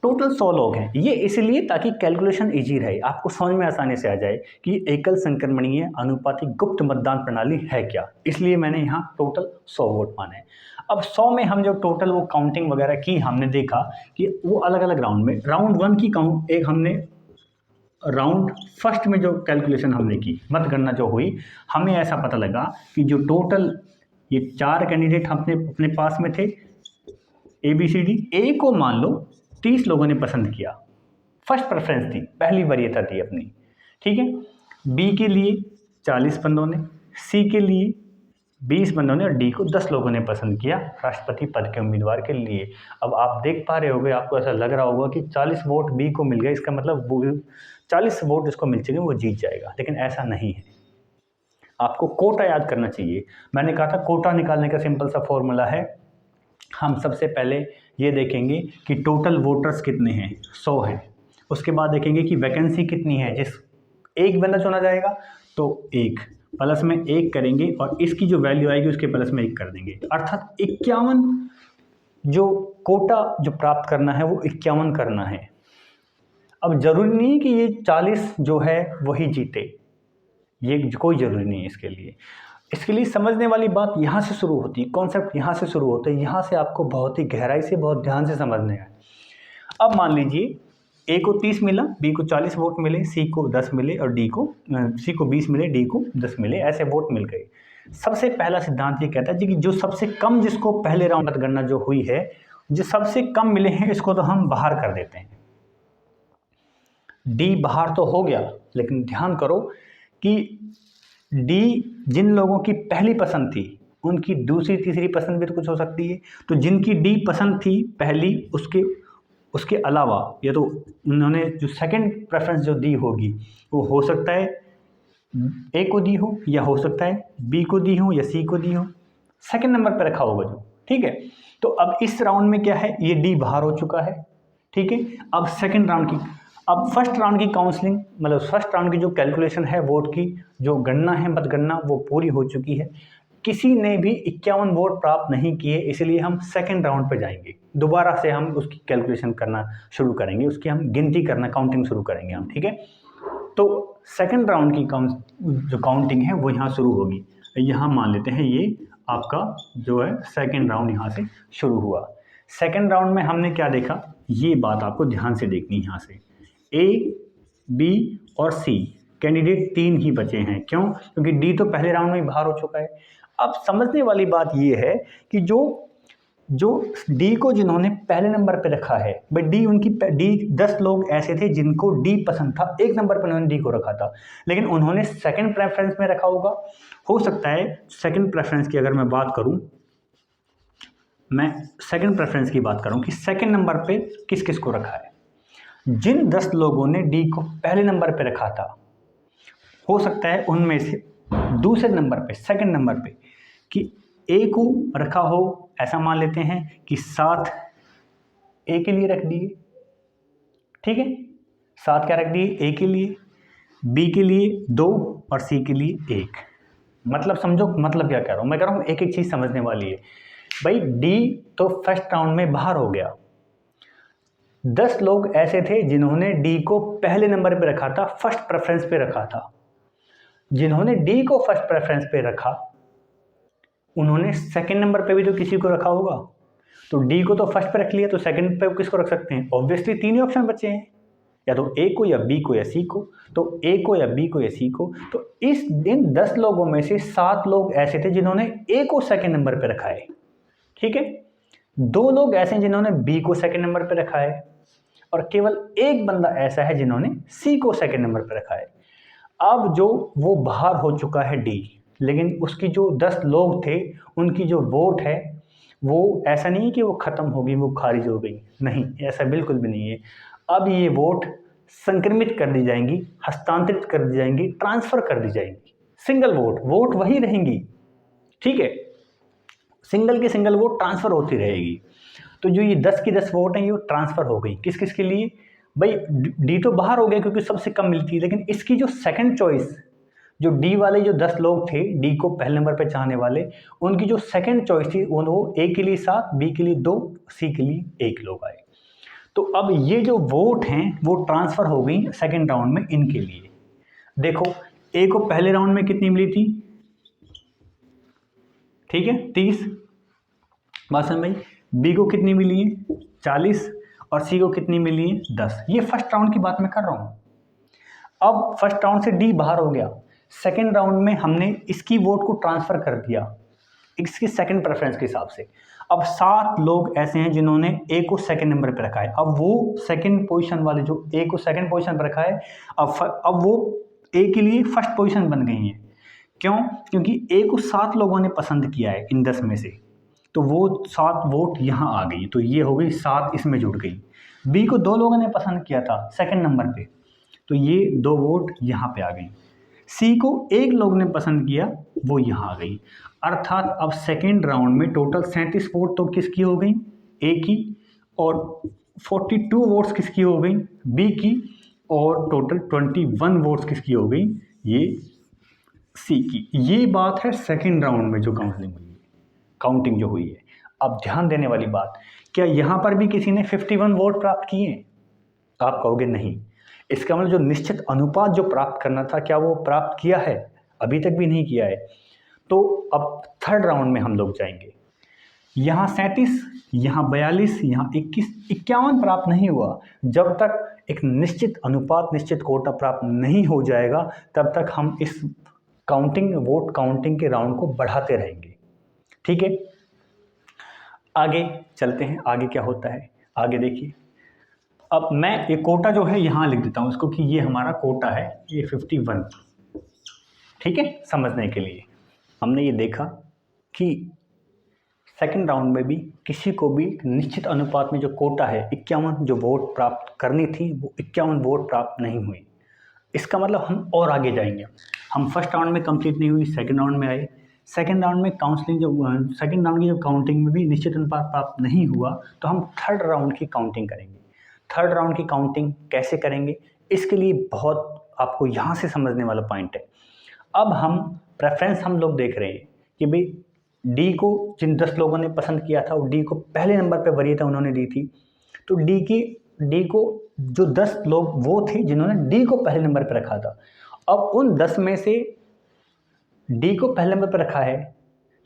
टोटल 100 लोग हैं, ये इसलिए ताकि कैलकुलेशन इजी रहे, आपको समझ में आसानी से आ जाए कि एकल संक्रमणीय अनुपातिक गुप्त मतदान प्रणाली है क्या। इसलिए मैंने यहाँ टोटल 100 वोट माने। अब 100 में हम जो टोटल वो काउंटिंग वगैरह की, हमने देखा कि वो अलग अलग राउंड में, राउंड 1 की काउंट, एक हमने राउंड फर्स्ट में जो कैलकुलेशन हमने की, मतगणना जो हुई, हमें ऐसा पता लगा कि जो टोटल ये 4 कैंडिडेट हमने अपने पास में थे ABCD, ए को मान लो 30 लोगों ने पसंद किया, फर्स्ट प्रेफरेंस दी, पहली वरीयता दी अपनी। ठीक है, बी के लिए 40 बंदों ने, सी के लिए 20 बंदों ने और डी को 10 लोगों ने पसंद किया राष्ट्रपति पद के उम्मीदवार के लिए। अब आप देख पा रहे होंगे, आपको ऐसा लग रहा होगा कि 40 वोट बी को मिल गए, इसका मतलब वो 40 वोट जिसको मिल चुके वो जीत जाएगा, लेकिन ऐसा नहीं है। आपको कोटा याद करना चाहिए। मैंने कहा था कोटा निकालने का सिंपल सा फॉर्मूला है, हम सबसे पहले ये देखेंगे कि टोटल वोटर्स कितने हैं, 100 हैं। उसके बाद देखेंगे कि वैकेंसी कितनी है, जिस एक बंदा चुना जाएगा तो 1 प्लस में 1 करेंगे और इसकी जो वैल्यू आएगी उसके प्लस में 1 कर देंगे, अर्थात 51 जो कोटा जो प्राप्त करना है वो 51 करना है। अब जरूरी नहीं कि ये 40 जो है वही जीते, ये कोई ज़रूरी नहीं है इसके लिए। इसके लिए समझने वाली बात यहाँ से शुरू होती है, कॉन्सेप्ट यहाँ से शुरू होता है, यहाँ से आपको बहुत ही गहराई से बहुत ध्यान से समझने है। अब मान लीजिए ए को 30 मिला, बी को 40 वोट मिले, सी को 10 मिले और सी को 20 मिले, डी को 10 मिले, ऐसे वोट मिल गए। सबसे पहला सिद्धांत ये कहता है कि जो सबसे कम, जिसको पहले राउंड मतगणना जो हुई है, जो सबसे कम मिले हैं इसको तो हम बाहर कर देते हैं। डी बाहर तो हो गया, लेकिन ध्यान करो कि डी जिन लोगों की पहली पसंद थी उनकी दूसरी तीसरी पसंद भी तो कुछ हो सकती है। तो जिनकी डी पसंद थी पहली, उसके अलावा या तो उन्होंने जो सेकंड प्रेफरेंस जो दी होगी वो हो सकता है ए को दी हो, या हो सकता है बी को दी हो, या सी को दी हो, सेकंड नंबर पर रखा होगा जो। ठीक है, तो अब इस राउंड में क्या है, ये डी बाहर हो चुका है। ठीक है, अब सेकंड राउंड की, अब फर्स्ट राउंड की काउंसलिंग, मतलब फर्स्ट राउंड की जो कैलकुलेशन है वोट की, जो गणना है मतगणना, वो पूरी हो चुकी है। किसी ने भी 51 वोट प्राप्त नहीं किए, इसलिए हम सेकंड राउंड पे जाएंगे, दोबारा से हम उसकी कैलकुलेशन करना शुरू करेंगे, उसकी हम गिनती करना, काउंटिंग शुरू करेंगे हम। ठीक है, तो सेकंड राउंड की जो काउंटिंग है वो यहाँ शुरू होगी। यहाँ मान लेते हैं ये आपका जो है सेकंड राउंड यहाँ से शुरू हुआ। सेकंड राउंड में हमने क्या देखा, ये बात आपको ध्यान से देखनी है। यहाँ से ए, बी और सी कैंडिडेट 3 ही बचे हैं। क्यों? क्योंकि डी तो पहले राउंड में ही बाहर हो चुका है। अब समझने वाली बात ये है कि जो डी को जिन्होंने पहले नंबर पे रखा है, भाई डी 10 लोग ऐसे थे जिनको डी पसंद था, 1 नंबर पर उन्होंने डी को रखा था, लेकिन उन्होंने सेकंड प्रेफरेंस में रखा होगा। हो सकता है सेकंड प्रेफरेंस की अगर मैं बात करूं, मैं सेकंड प्रेफरेंस की बात करूं कि सेकंड नंबर पे किस किस को रखा है। जिन 10 लोगों ने डी को पहले नंबर पे रखा था, हो सकता है उनमें से दूसरे नंबर पे, सेकंड नंबर पे कि ए को रखा हो, ऐसा मान लेते हैं कि 7 ए के लिए रख दिए, ठीक है, 7 क्या रख दिए, ए के लिए, बी के लिए 2 और सी के लिए 1। मतलब समझो, मतलब क्या कह रहा हूँ मैं, कह रहा हूँ एक एक चीज़ समझने वाली है भाई। डी तो फर्स्ट राउंड में बाहर हो गया। 10 लोग ऐसे थे जिन्होंने डी को पहले नंबर पे रखा था, फर्स्ट प्रेफरेंस पे रखा था। जिन्होंने डी को फर्स्ट प्रेफरेंस पे रखा उन्होंने सेकंड नंबर पे भी तो किसी को रखा होगा। तो डी को तो फर्स्ट पे रख लिया, तो सेकंड पे किसको रख सकते हैं? ऑब्वियसली 3 ही ऑप्शन बचे हैं, या तो ए को, या बी को, या सी को। तो ए को, या बी को, या सी को। तो इन 10 लोगों में से 7 लोग ऐसे थे जिन्होंने ए को सेकंड नंबर पे रखा है, ठीक है। 2 लोग ऐसे हैं जिन्होंने बी को सेकंड नंबर पे रखा है, और केवल एक बंदा ऐसा है जिन्होंने सी को सेकंड नंबर पे रखा है। अब जो वो बाहर हो चुका है डी, लेकिन उसकी जो 10 लोग थे उनकी जो वोट है वो ऐसा नहीं है कि वो ख़त्म हो गई, वो खारिज हो गई, नहीं, ऐसा बिल्कुल भी नहीं है। अब ये वोट संक्रमित कर दी जाएंगी, हस्तांतरित कर दी जाएंगी, ट्रांसफ़र कर दी जाएंगी। सिंगल वोट वही रहेंगी, ठीक है, सिंगल की सिंगल वोट ट्रांसफ़र होती रहेगी। तो जो ये 10 की 10 वोट हैं ये ट्रांसफ़र हो गई किस किस के लिए? भाई डी तो बाहर हो गया क्योंकि सबसे कम मिलती है, लेकिन इसकी जो सेकंड चॉइस, जो डी वाले जो 10 लोग थे डी को पहले नंबर पे चाहने वाले, उनकी जो सेकंड चॉइस थी वो ए के लिए 7, बी के लिए 2, सी के लिए 1 लोग आए। तो अब ये जो वोट हैं वो ट्रांसफ़र हो गई सेकंड राउंड में इनके लिए। देखो ए को पहले राउंड में कितनी मिली थी, ठीक है, 30 बात समझ भाई। बी को कितनी मिली है, 40, और सी को कितनी मिली है, 10। ये फर्स्ट राउंड की बात मैं कर रहा हूँ। अब फर्स्ट राउंड से डी बाहर हो गया, सेकेंड राउंड में हमने इसकी वोट को ट्रांसफ़र कर दिया इसकी सेकंड प्रेफरेंस के हिसाब से। अब 7 लोग ऐसे हैं जिन्होंने ए को सेकंड नंबर पर रखा है। अब वो सेकंड पोजीशन वाले जो ए को सेकंड पोजीशन पर रखा है, अब वो ए के लिए फर्स्ट पोजीशन बन गई है। क्यों? क्योंकि ए को 7 लोगों ने पसंद किया है इन 10 में से, तो वो 7 वोट यहाँ आ गई, तो ये हो गई 7 इसमें जुड़ गई। बी को 2 लोगों ने पसंद किया था सेकंड नंबर पे, तो ये 2 वोट यहाँ पे आ गई। सी को 1 लोग ने पसंद किया, वो यहाँ आ गई। अर्थात अब सेकेंड राउंड में टोटल 37 वोट तो किसकी हो गई, ए की, और 42 वोट्स किसकी हो गई, बी की, और टोटल 21 वोट्स किसकी हो गई, ये सी की। ये बात है सेकेंड राउंड में जो काउंसलिंग हुई है, काउंटिंग जो हुई है। अब ध्यान देने वाली बात, क्या यहाँ पर भी किसी ने 51 वोट प्राप्त किए? आप कहोगे नहीं। इसका मतलब जो निश्चित अनुपात जो प्राप्त करना था, क्या वो प्राप्त किया है? अभी तक भी नहीं किया है। तो अब थर्ड राउंड में हम लोग जाएंगे। यहाँ 37, यहाँ 42, यहाँ 21, 51 प्राप्त नहीं हुआ। जब तक एक निश्चित अनुपात, निश्चित कोटा प्राप्त नहीं हो जाएगा, तब तक हम इस काउंटिंग, वोट काउंटिंग के राउंड को बढ़ाते रहेंगे, ठीक है। आगे चलते हैं, आगे क्या होता है, आगे देखिए। अब मैं ये कोटा जो है यहाँ लिख देता हूँ इसको कि ये हमारा कोटा है, ये 51, ठीक है। समझने के लिए हमने ये देखा कि सेकंड राउंड में भी किसी को भी निश्चित अनुपात में जो कोटा है 51 जो वोट प्राप्त करनी थी, वो 51 वोट प्राप्त नहीं हुई। इसका मतलब हम और आगे जाएंगे। हम फर्स्ट राउंड में कंप्लीट नहीं हुई, सेकंड राउंड में आए। सेकंड राउंड में काउंसलिंग जो सेकंड राउंड की जो काउंटिंग में भी निश्चित अनुपात प्राप्त नहीं हुआ, तो हम थर्ड राउंड की काउंटिंग करेंगे। थर्ड राउंड की काउंटिंग कैसे करेंगे, इसके लिए बहुत आपको यहाँ से समझने वाला पॉइंट है। अब हम प्रेफरेंस हम लोग देख रहे हैं कि भाई डी को जिन 10 लोगों ने पसंद किया था, वो डी को पहले नंबर पे वरीयता उन्होंने दी थी। तो डी को जो 10 लोग वो थे जिन्होंने डी को पहले नंबर पे रखा था। अब उन 10 में से डी को पहले नंबर पे रखा है,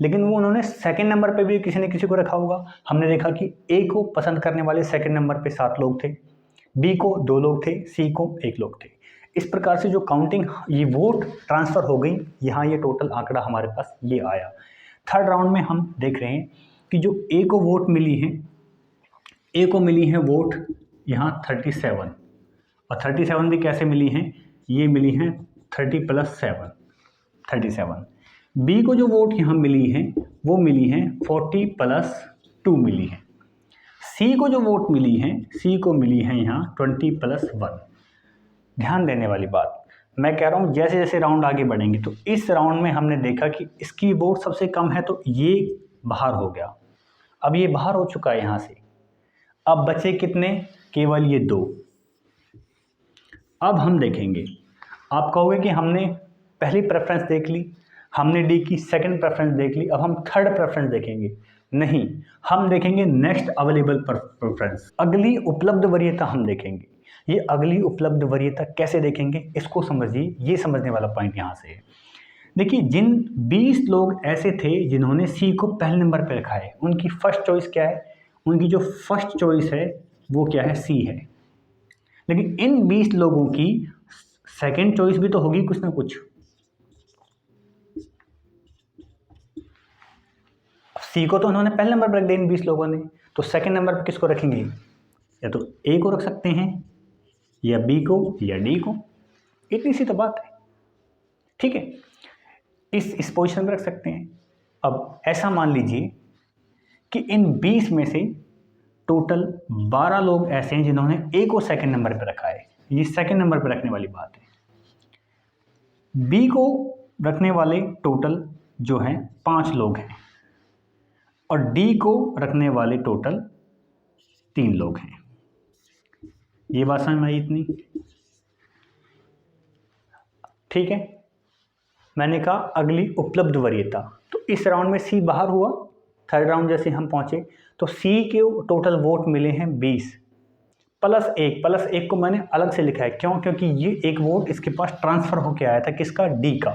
लेकिन वो उन्होंने सेकंड नंबर पे भी किसी ने किसी को रखा होगा। हमने देखा कि ए को पसंद करने वाले सेकंड नंबर पे 7 लोग थे, बी को 2 लोग थे, सी को 1 लोग थे। इस प्रकार से जो काउंटिंग, ये वोट ट्रांसफ़र हो गई, यहाँ ये टोटल आंकड़ा हमारे पास ये आया। थर्ड राउंड में हम देख रहे हैं कि जो ए को वोट मिली है, ए को मिली है वोट यहाँ 37, और 37 भी कैसे मिली हैं, ये मिली हैं 30 + 7, 37। बी को जो वोट यहाँ मिली हैं वो मिली हैं 40 + 2 मिली हैं। सी को जो वोट मिली हैं, सी को मिली हैं यहाँ 20+1। ध्यान देने वाली बात, मैं कह रहा हूँ जैसे जैसे राउंड आगे बढ़ेंगे तो इस राउंड में हमने देखा कि इसकी वोट सबसे कम है तो ये बाहर हो गया। अब ये बाहर हो चुका है यहाँ से। अब बचे कितने? केवल ये 2। अब हम देखेंगे, आप कहोगे कि हमने पहली प्रेफरेंस देख ली, हमने डी की सेकंड प्रेफरेंस देख ली, अब हम थर्ड प्रेफरेंस देखेंगे। नहीं, हम देखेंगे नेक्स्ट अवेलेबल प्रेफरेंस, अगली उपलब्ध वरीयता हम देखेंगे। ये अगली उपलब्ध वरीयता कैसे देखेंगे इसको समझिए, ये समझने वाला पॉइंट यहाँ से है। देखिए, जिन 20 लोग ऐसे थे जिन्होंने सी को पहले नंबर पर रखा है, उनकी फर्स्ट चॉइस क्या है? उनकी जो फर्स्ट चॉइस है वो क्या है? सी है। लेकिन इन 20 लोगों की सेकंड चॉइस भी तो होगी कुछ ना कुछ। सी को तो उन्होंने पहले नंबर पर रख दिया इन 20 लोगों ने, तो सेकंड नंबर पर किसको रखेंगे? या तो ए को रख सकते हैं, या बी को, या डी को। इतनी सी तो बात है, ठीक है। इस पोजीशन पर रख सकते हैं। अब ऐसा मान लीजिए कि इन 20 में से टोटल 12 लोग ऐसे हैं जिन्होंने ए को सेकंड नंबर पर रखा है। ये सेकंड नंबर पर रखने वाली बात है। बी को रखने वाले टोटल जो हैं 5 लोग हैं, और डी को रखने वाले टोटल 3 लोग हैं। ये बात समझ में आई इतनी? ठीक है। मैंने कहा अगली उपलब्ध वरीयता, तो इस राउंड में सी बाहर हुआ। थर्ड राउंड जैसे हम पहुंचे तो सी के टोटल वोट मिले हैं 20 +1। +1 को मैंने अलग से लिखा है, क्यों? क्योंकि ये एक वोट इसके पास ट्रांसफर होके आया था, किसका? डी का।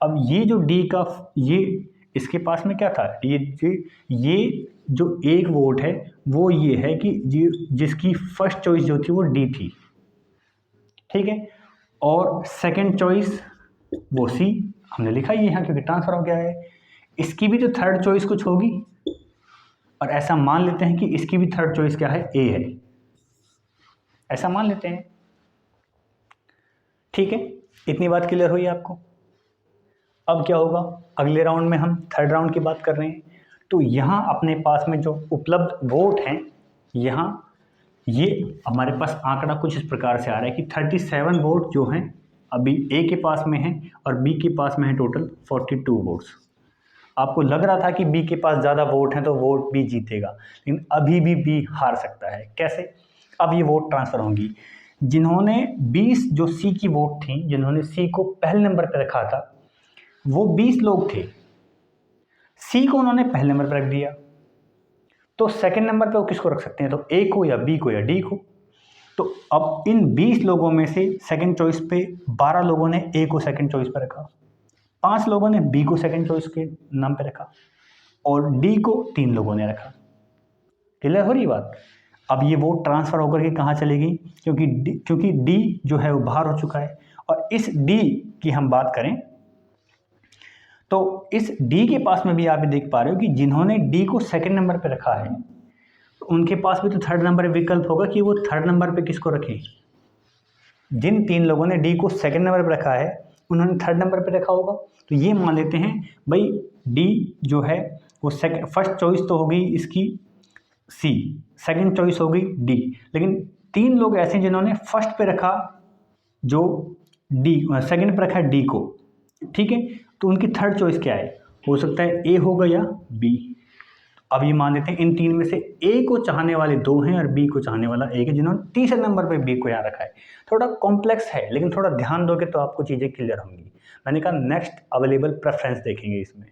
अब ये जो डी का, ये इसके पास में क्या था? ये जो एक वोट है वो ये है कि जिसकी फर्स्ट चॉइस जो थी वो डी थी, ठीक है, और सेकंड चॉइस वो सी हमने लिखा ही यहाँ क्योंकि ट्रांसफर हो गया है। इसकी भी तो थर्ड चॉइस कुछ होगी, और ऐसा मान लेते हैं कि इसकी भी थर्ड चॉइस क्या है? ए है, ऐसा मान लेते हैं। ठीक है, इतनी बात क्लियर हुई आपको? अब क्या होगा? अगले राउंड में हम थर्ड राउंड की बात कर रहे हैं, तो यहाँ अपने पास में जो उपलब्ध वोट हैं, यहाँ ये हमारे पास आंकड़ा कुछ इस प्रकार से आ रहा है कि 37 वोट जो हैं अभी ए के पास में हैं, और बी के पास में है टोटल 42 वोट्स। आपको लग रहा था कि बी के पास ज़्यादा वोट हैं तो वोट बी जीतेगा, लेकिन अभी भी बी हार सकता है। कैसे? अब ये वोट ट्रांसफ़र होंगी। जिन्होंने 20 जो सी की वोट थी, जिन्होंने सी को पहले नंबर पर रखा था, वो 20 लोग थे। सी को उन्होंने पहले नंबर पर रख दिया, तो सेकंड नंबर पर वो किसको रख सकते हैं? तो ए को, या बी को, या डी को। तो अब इन 20 लोगों में से सेकंड चॉइस पे 12 लोगों ने ए को सेकंड चॉइस पर रखा, 5 लोगों ने बी को सेकंड चॉइस के नाम पे रखा, और डी को 3 लोगों ने रखा। क्लियर हो रही बात? अब ये वोट ट्रांसफ़र होकर के कहाँ चलेगी? क्योंकि डी जो है वो बाहर हो चुका है। और इस डी की हम बात करें तो इस डी के पास में भी आप देख पा रहे हो कि जिन्होंने डी को सेकंड नंबर पे रखा है, तो उनके पास भी तो थर्ड नंबर विकल्प होगा कि वो थर्ड नंबर पे किसको रखें। जिन 3 लोगों ने डी को सेकंड नंबर पे रखा है, उन्होंने थर्ड नंबर पे रखा होगा। तो ये मान लेते हैं भाई डी जो है वो फर्स्ट चॉइस तो हो गई इसकी सी, सेकंड चॉइस हो गई डी, लेकिन 3 लोग ऐसे हैं जिन्होंने फर्स्ट पे रखा जो डी, सेकंड पे रखा डी को, ठीक है। तो उनकी थर्ड चॉइस क्या है? हो सकता है ए होगा या बी। अब ये मान लेते हैं इन 3 में से ए को चाहने वाले 2 हैं और बी को चाहने वाला 1 है, जिन्होंने तीसरे नंबर पे बी को यहाँ रखा है। थोड़ा कॉम्प्लेक्स है, लेकिन थोड़ा ध्यान दोगे तो आपको चीज़ें क्लियर होंगी। मैंने कहा नेक्स्ट अवेलेबल प्रेफरेंस देखेंगे इसमें,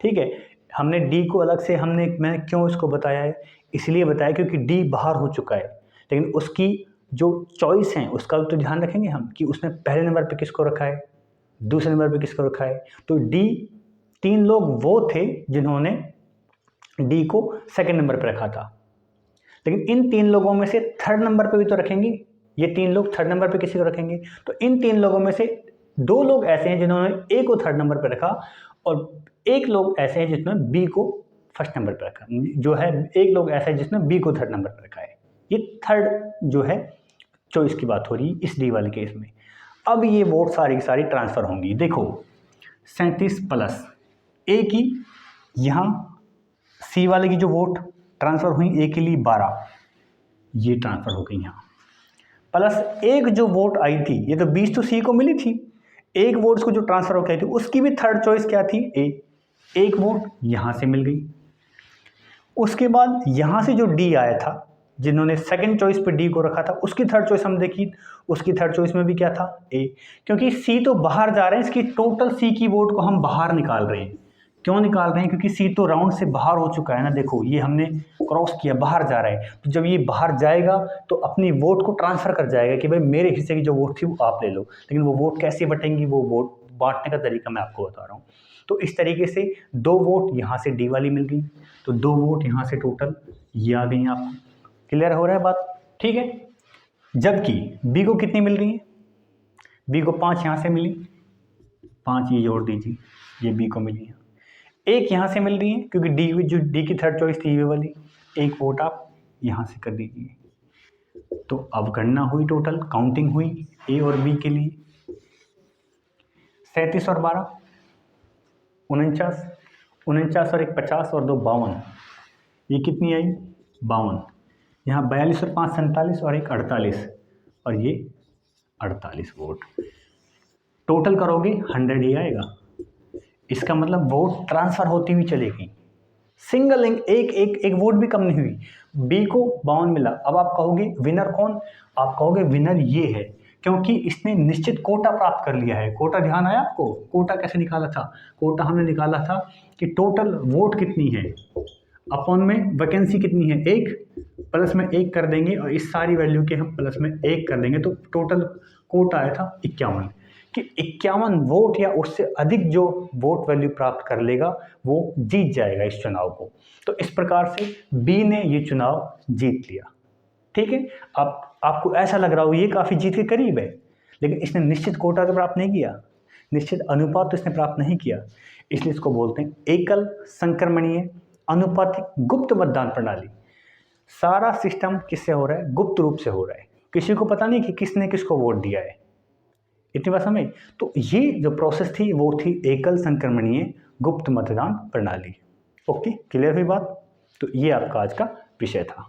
ठीक है। हमने डी को अलग से मैंने क्यों इसको बताया है? इसलिए बताया क्योंकि डी बाहर हो चुका है, लेकिन उसकी जो चॉइस है उसका तो ध्यान रखेंगे हम कि उसने पहले नंबर पर किसको रखा है, दूसरे नंबर पर किसको रखा है। तो डी 3 लोग वो थे जिन्होंने डी को सेकंड नंबर पर रखा था, लेकिन इन 3 लोगों में से थर्ड नंबर पे भी तो रखेंगे। ये 3 लोग थर्ड नंबर पे किसी को रखेंगे, तो इन 3 लोगों में से 2 लोग ऐसे हैं जिन्होंने ए को थर्ड नंबर पे रखा, और 1 लोग ऐसे हैं जिसने बी को फर्स्ट नंबर पे रखा, जो है 1 लोग ऐसा है जिसने बी को थर्ड नंबर पे रखा है। ये थर्ड जो है चॉइस की बात हो रही है इस डी वाले केस में। अब ये वोट सारी की सारी ट्रांसफ़र होंगी। देखो 37 प्लस ए की यहाँ सी वाले की जो वोट ट्रांसफ़र हुई ए के लिए 12, ये ट्रांसफ़र हो गई यहाँ, प्लस एक जो वोट आई थी, ये तो 20 तो सी को मिली थी, एक वोट को जो ट्रांसफ़र हो गई थी उसकी भी थर्ड चॉइस क्या थी, ए, एक वोट यहाँ से मिल गई। उसके बाद यहाँ से जो डी आया था, जिन्होंने सेकंड चॉइस पे डी को रखा था, उसकी थर्ड चॉइस हम देखी, उसकी थर्ड चॉइस में भी क्या था, ए, क्योंकि सी तो बाहर जा रहे हैं, इसकी टोटल सी की वोट को हम बाहर निकाल रहे हैं। क्यों निकाल रहे हैं? क्योंकि सी तो राउंड से बाहर हो चुका है ना, देखो ये हमने क्रॉस किया, बाहर जा रहा है, तो जब ये बाहर जाएगा तो अपनी वोट को ट्रांसफ़र कर जाएगा कि भाई मेरे हिस्से की जो वोट थी वो आप ले लो। लेकिन वो वोट कैसे बटेंगी, वो वोट बांटने का तरीका मैं आपको बता रहा हूँ। तो इस तरीके से 2 वोट यहाँ से डी वाली मिल गई, तो 2 वोट यहाँ से टोटल ये आ गई आपको। क्लियर हो रहा है बात? ठीक है। जबकि बी को कितनी मिल रही है? बी को 5 यहाँ से मिली, 5 ये जोड़ दीजिए, ये बी को मिली है। एक यहाँ से मिल रही है क्योंकि डी जो डी की थर्ड चॉइस थी ये वाली, एक वोट आप यहाँ से कर दीजिए। तो अब गणना हुई, टोटल काउंटिंग हुई ए और बी के लिए, 37 और 12 49, 49 और 1 50 और 2 52, ये कितनी आई, 52। यहाँ 42 और 5 47 और 1 48 और ये 48 वोट। टोटल करोगे 100 ही आएगा। इसका मतलब वोट ट्रांसफ़र होती हुई चलेगी, सिंगल एक वोट भी कम नहीं हुई। बी को 52 मिला। अब आप कहोगे विनर कौन? आप कहोगे विनर ये है, क्योंकि इसने निश्चित कोटा प्राप्त कर लिया है। कोटा ध्यान आया आपको? कोटा कैसे निकाला था? कोटा हमने निकाला था कि टोटल वोट कितनी है अपॉन में वैकेंसी कितनी है, 1 प्लस में 1 कर देंगे और इस सारी वैल्यू के हम प्लस में 1 कर देंगे, तो टोटल कोटा आया था 51, कि 51 वोट या उससे अधिक जो वोट वैल्यू प्राप्त कर लेगा वो जीत जाएगा इस चुनाव को। तो इस प्रकार से बी ने ये चुनाव जीत लिया। ठीक है। अब आपको ऐसा लग रहा हो ये काफ़ी जीत के करीब है, लेकिन इसने निश्चित कोटा तो प्राप्त नहीं किया, निश्चित अनुपात तो इसने प्राप्त नहीं किया। इसलिए इसको बोलते हैं एकल संक्रमणीय अनुपातिक गुप्त मतदान प्रणाली। सारा सिस्टम किससे हो रहा है? गुप्त रूप से हो रहा है, किसी को पता नहीं कि किसने किसको वोट दिया है। इतनी बात समझ? तो ये जो प्रोसेस थी वो थी एकल संक्रमणीय गुप्त मतदान प्रणाली। ओके, क्लियर हुई बात? तो ये आपका आज का विषय था।